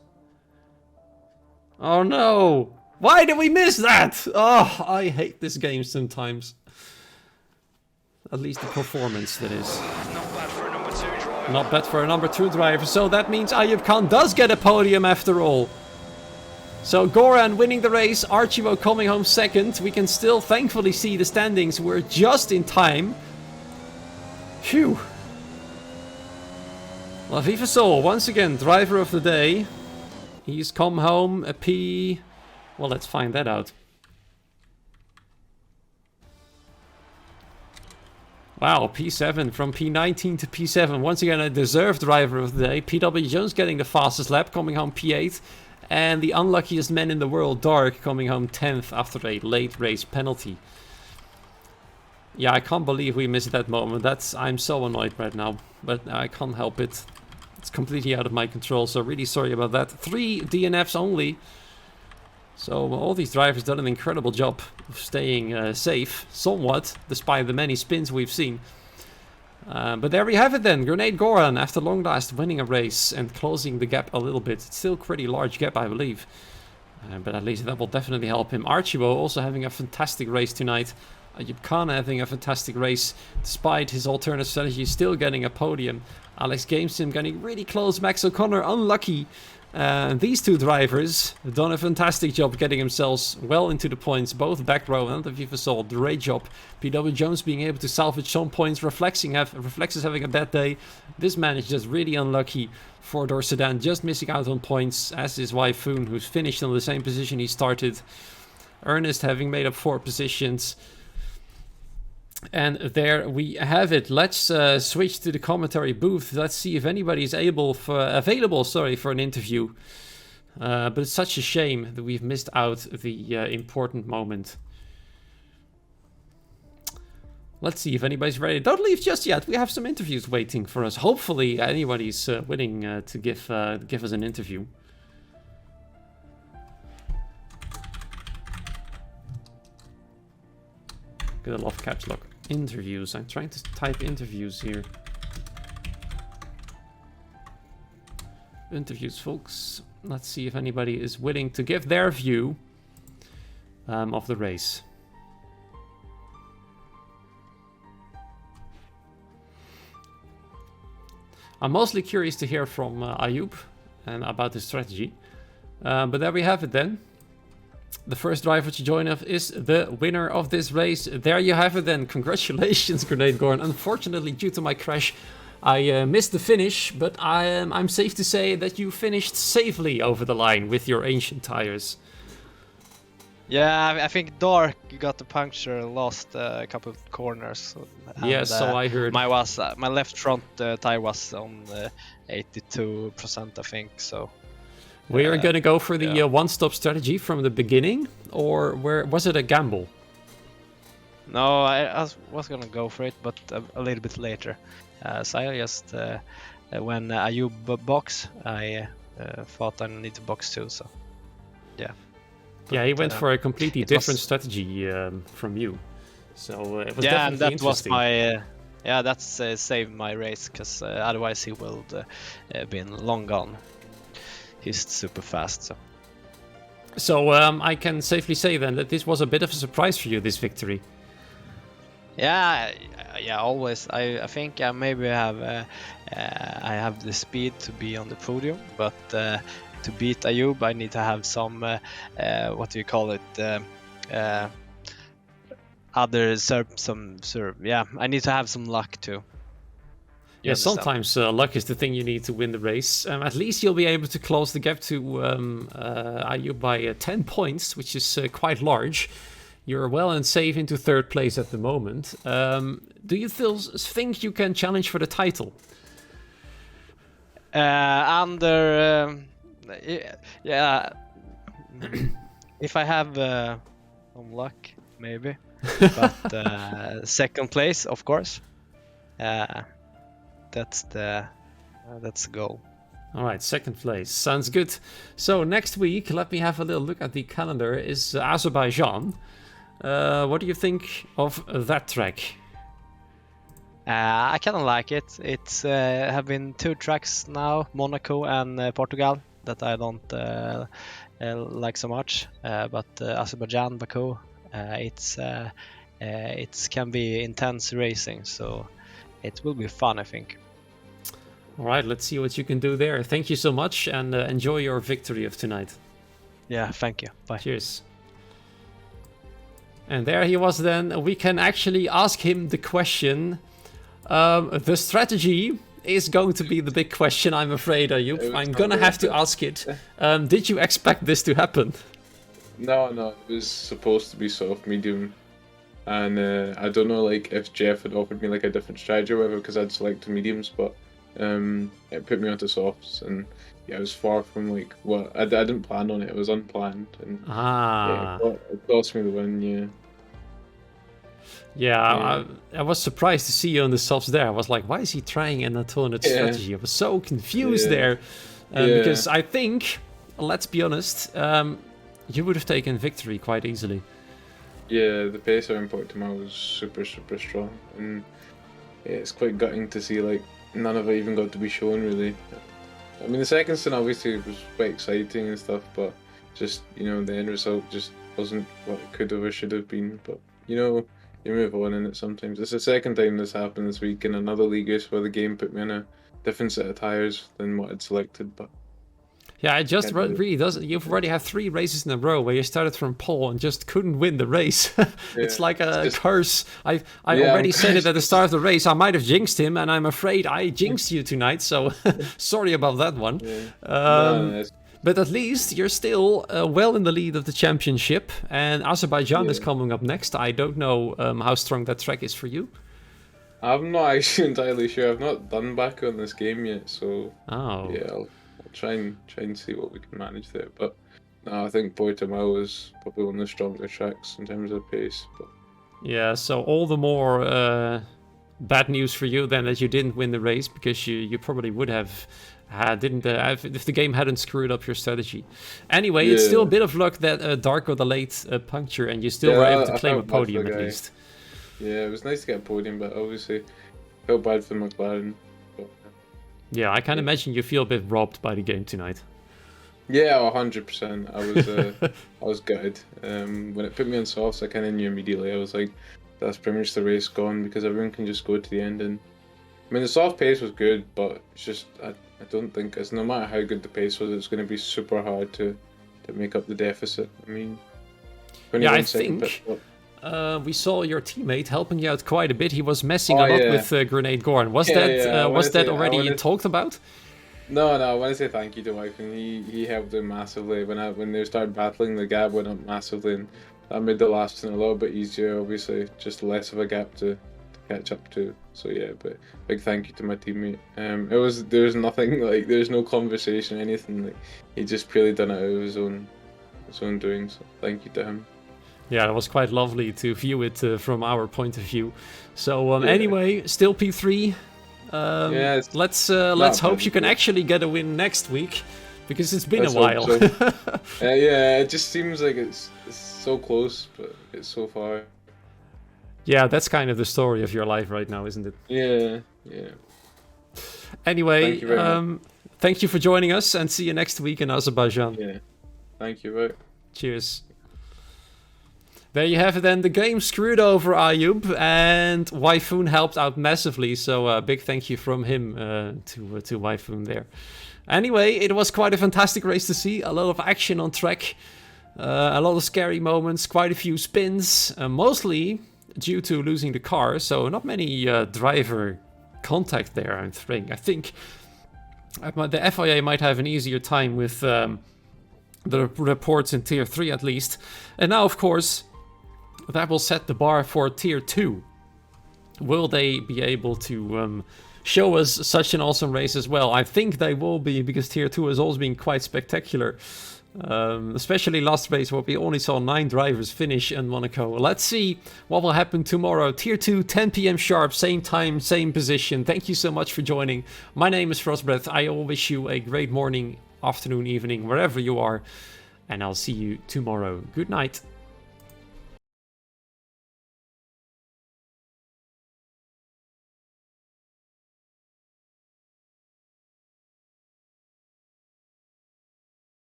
Oh no! Why did we miss that? Oh, I hate this game sometimes. At least the performance, that is. Not bad for a number 2 driver. Not bad for a number 2 driver. So that means Ayub Khan does get a podium after all. So Goran winning the race, Archivo coming home second. We can still thankfully see the standings. We're just in time. Phew. La Viva Sol, once again, driver of the day. He's come home a P... Well, let's find that out. Wow, P7 from P19 to P7. Once again, a deserved driver of the day. PW Jones getting the fastest lap, coming home P8. And the unluckiest man in the world, Dark, coming home 10th after a late race penalty. Yeah, I can't believe we missed that moment. I'm so annoyed right now, but I can't help it. It's completely out of my control, so really sorry about that. 3 DNFs only. So all these drivers done an incredible job of staying safe, somewhat, despite the many spins we've seen. But there we have it then. Grenade Goran, after long last, winning a race and closing the gap a little bit. It's still a pretty large gap, I believe. But at least that will definitely help him. Archivo also having a fantastic race tonight. Ayub Khan having a fantastic race despite his alternate strategy, still getting a podium. Alex Gamesim getting really close. Max O'Connor unlucky. These two drivers have done a fantastic job getting themselves well into the points. Both back row and the FIFA Soul, great job. PW Jones being able to salvage some points. Reflex is having a bad day. This man is just really unlucky. Four-door sedan just missing out on points, as is Waifoon, who's finished on the same position he started. Ernest having made up 4 positions. And there we have it. Let's switch to the commentary booth. Let's see if anybody is available for an interview. But it's such a shame that we've missed out the important moment. Let's see if anybody's ready. Don't leave just yet. We have some interviews waiting for us. Hopefully anybody's willing to give us an interview. Get a lot of caps lock. Interviews. I'm trying to type interviews here. Interviews, folks. Let's see if anybody is willing to give their view of the race. I'm mostly curious to hear from Ayub and about his strategy. But there we have it then. The first driver to join us is the winner of this race. There you have it then. Congratulations, Grenade Gorn. Unfortunately, due to my crash, I missed the finish, but I'm safe to say that you finished safely over the line with your ancient tires. Yeah, I think Dark got the puncture, lost a couple of corners. Yes, so I heard. My left front tire was on 82%, I think. So we are gonna go for the one-stop strategy from the beginning, or was it a gamble? No, I was gonna go for it, but a little bit later. So I just when Ayub box, I thought I need to box too. So yeah. Yeah, he went for a completely different strategy from you. So it was definitely interesting. That's saved my race, because otherwise he will been long gone. He's super fast. So I can safely say then that this was a bit of a surprise for you, this victory. Yeah, always. I think I maybe have I have the speed to be on the podium, but to beat Ayub, I need to have some what do you call it? I need to have some luck too. Yeah, sometimes luck is the thing you need to win the race. At least you'll be able to close the gap to Ayub by 10 points, which is quite large. You're well and safe into third place at the moment. Do you think you can challenge for the title? If I have some luck, maybe. But second place, of course. That's the goal. All right, second place sounds good. So next week, let me have a little look at the calendar. Is Azerbaijan? What do you think of that track? I kind of like it. It's have been 2 tracks now, Monaco and Portugal, that I don't like so much. But Azerbaijan, Baku, it can be intense racing, so it will be fun, I think. All right, let's see what you can do there. Thank you so much, and enjoy your victory of tonight. Yeah, thank you. Bye. Cheers. And there he was then. We can actually ask him the question. The strategy is going to be the big question, I'm afraid, Ayub. I'm gonna have to ask it. Did you expect this to happen? No, it was supposed to be soft medium. And I don't know if Jeff had offered me a different strategy or whatever, because I'd selected mediums, but it put me onto softs, and yeah, it was far from what I didn't plan on it. It was unplanned, and it cost me the win. Yeah, I was surprised to see you on the softs there. I was like, why is he trying an alternate strategy? I was so confused there, because I think, let's be honest, you would have taken victory quite easily. Yeah, the pace I imported tomorrow was super, super strong, and it's quite gutting to see none of it even got to be shown, really. I mean, the second stint obviously was quite exciting and stuff, but just, the end result just wasn't what it could have or should have been. But, you move on in it sometimes. It's the second time this happened this week in another league race where the game put me in a different set of tires than what I'd selected, but Yeah, it just Can't do it. really doesn't. You've already had 3 races in a row where you started from pole and just couldn't win the race. It's Yeah, like a it's just- curse. I Yeah, already I'm said it cursed. at the start of the race. I might have jinxed him, and I'm afraid I jinxed you tonight. So sorry about that one. Yeah. Um, No, it's, But at least you're still well in the lead of the championship, and Azerbaijan is Yeah. coming up next. I don't know how strong that track is for you. I'm not actually entirely sure. I've not done back on this game yet, so Oh, yeah, I'll try and see what we can manage there. But no, I think Portimao is probably one of the stronger tracks in terms of pace. But yeah. So all the more bad news for you then that you didn't win the race, because you probably would have didn't if the game hadn't screwed up your strategy. Anyway, it's still a Yeah. bit of luck that Dark got a late puncture, and you still Yeah, were able to I claim a felt bad for podium the at guy. least. yeah, it was nice to get a podium, but obviously felt bad for McLaren. But, Yeah, I can Yeah. imagine you feel a bit robbed by the game tonight. yeah, 100%. I was gutted. When it put me on softs, I kind of knew immediately. I was like, that's pretty much the race gone because everyone can just go to the end. And I mean, the soft pace was good, but it's just I don't think no matter how good the pace was, it's going to be super hard to make up the deficit. I mean, Yeah, I 21 second pit think stop. we saw your teammate helping you out quite a bit. He was messing Oh, a lot yeah. with Grenade Gorn. Was Yeah, that yeah, I was wanted that to- I already wanted- talked about? No, I want to say thank you to Wyphon. He helped him massively when they started battling. The gap went up massively, and that made the last turn a little bit easier. Obviously, just less of a gap to catch up to. So yeah, but big thank you to my teammate. There was nothing like there's no conversation or anything. Like he just purely done it out of his own doing. So thank you to him. Yeah, it was quite lovely to view it from our point of view. So Yeah. anyway, still P3. Yeah, it's let's not hope bad, you can yeah. actually get a win next week, because it's been Let's a hope while. so. Yeah, it just seems like it's so close, but it's so far. Yeah, that's kind of the story of your life right now, isn't it? Yeah. Anyway, Thank you very much. thank you for joining us, and see you next week in Azerbaijan. Yeah. Thank you, right? Cheers. There you have it then. The game screwed over Ayub, and Wyfoon helped out massively. So big thank you from him to Wyfoon there. Anyway, it was quite a fantastic race to see. A lot of action on track. A lot of scary moments. Quite a few spins. Mostly due to losing the car. So not many driver contact there, I think. I think the FIA might have an easier time with the reports in Tier 3 at least. And now, of course, that will set the bar for Tier 2. Will they be able to show us such an awesome race as well? I think they will be, because Tier 2 has always been quite spectacular. Especially last race where we only saw 9 drivers finish in Monaco. Let's see what will happen tomorrow. Tier 2, 10 p.m. sharp, same time, same position. Thank you so much for joining. My name is Frostbreath. I all wish you a great morning, afternoon, evening, wherever you are. And I'll see you tomorrow. Good night.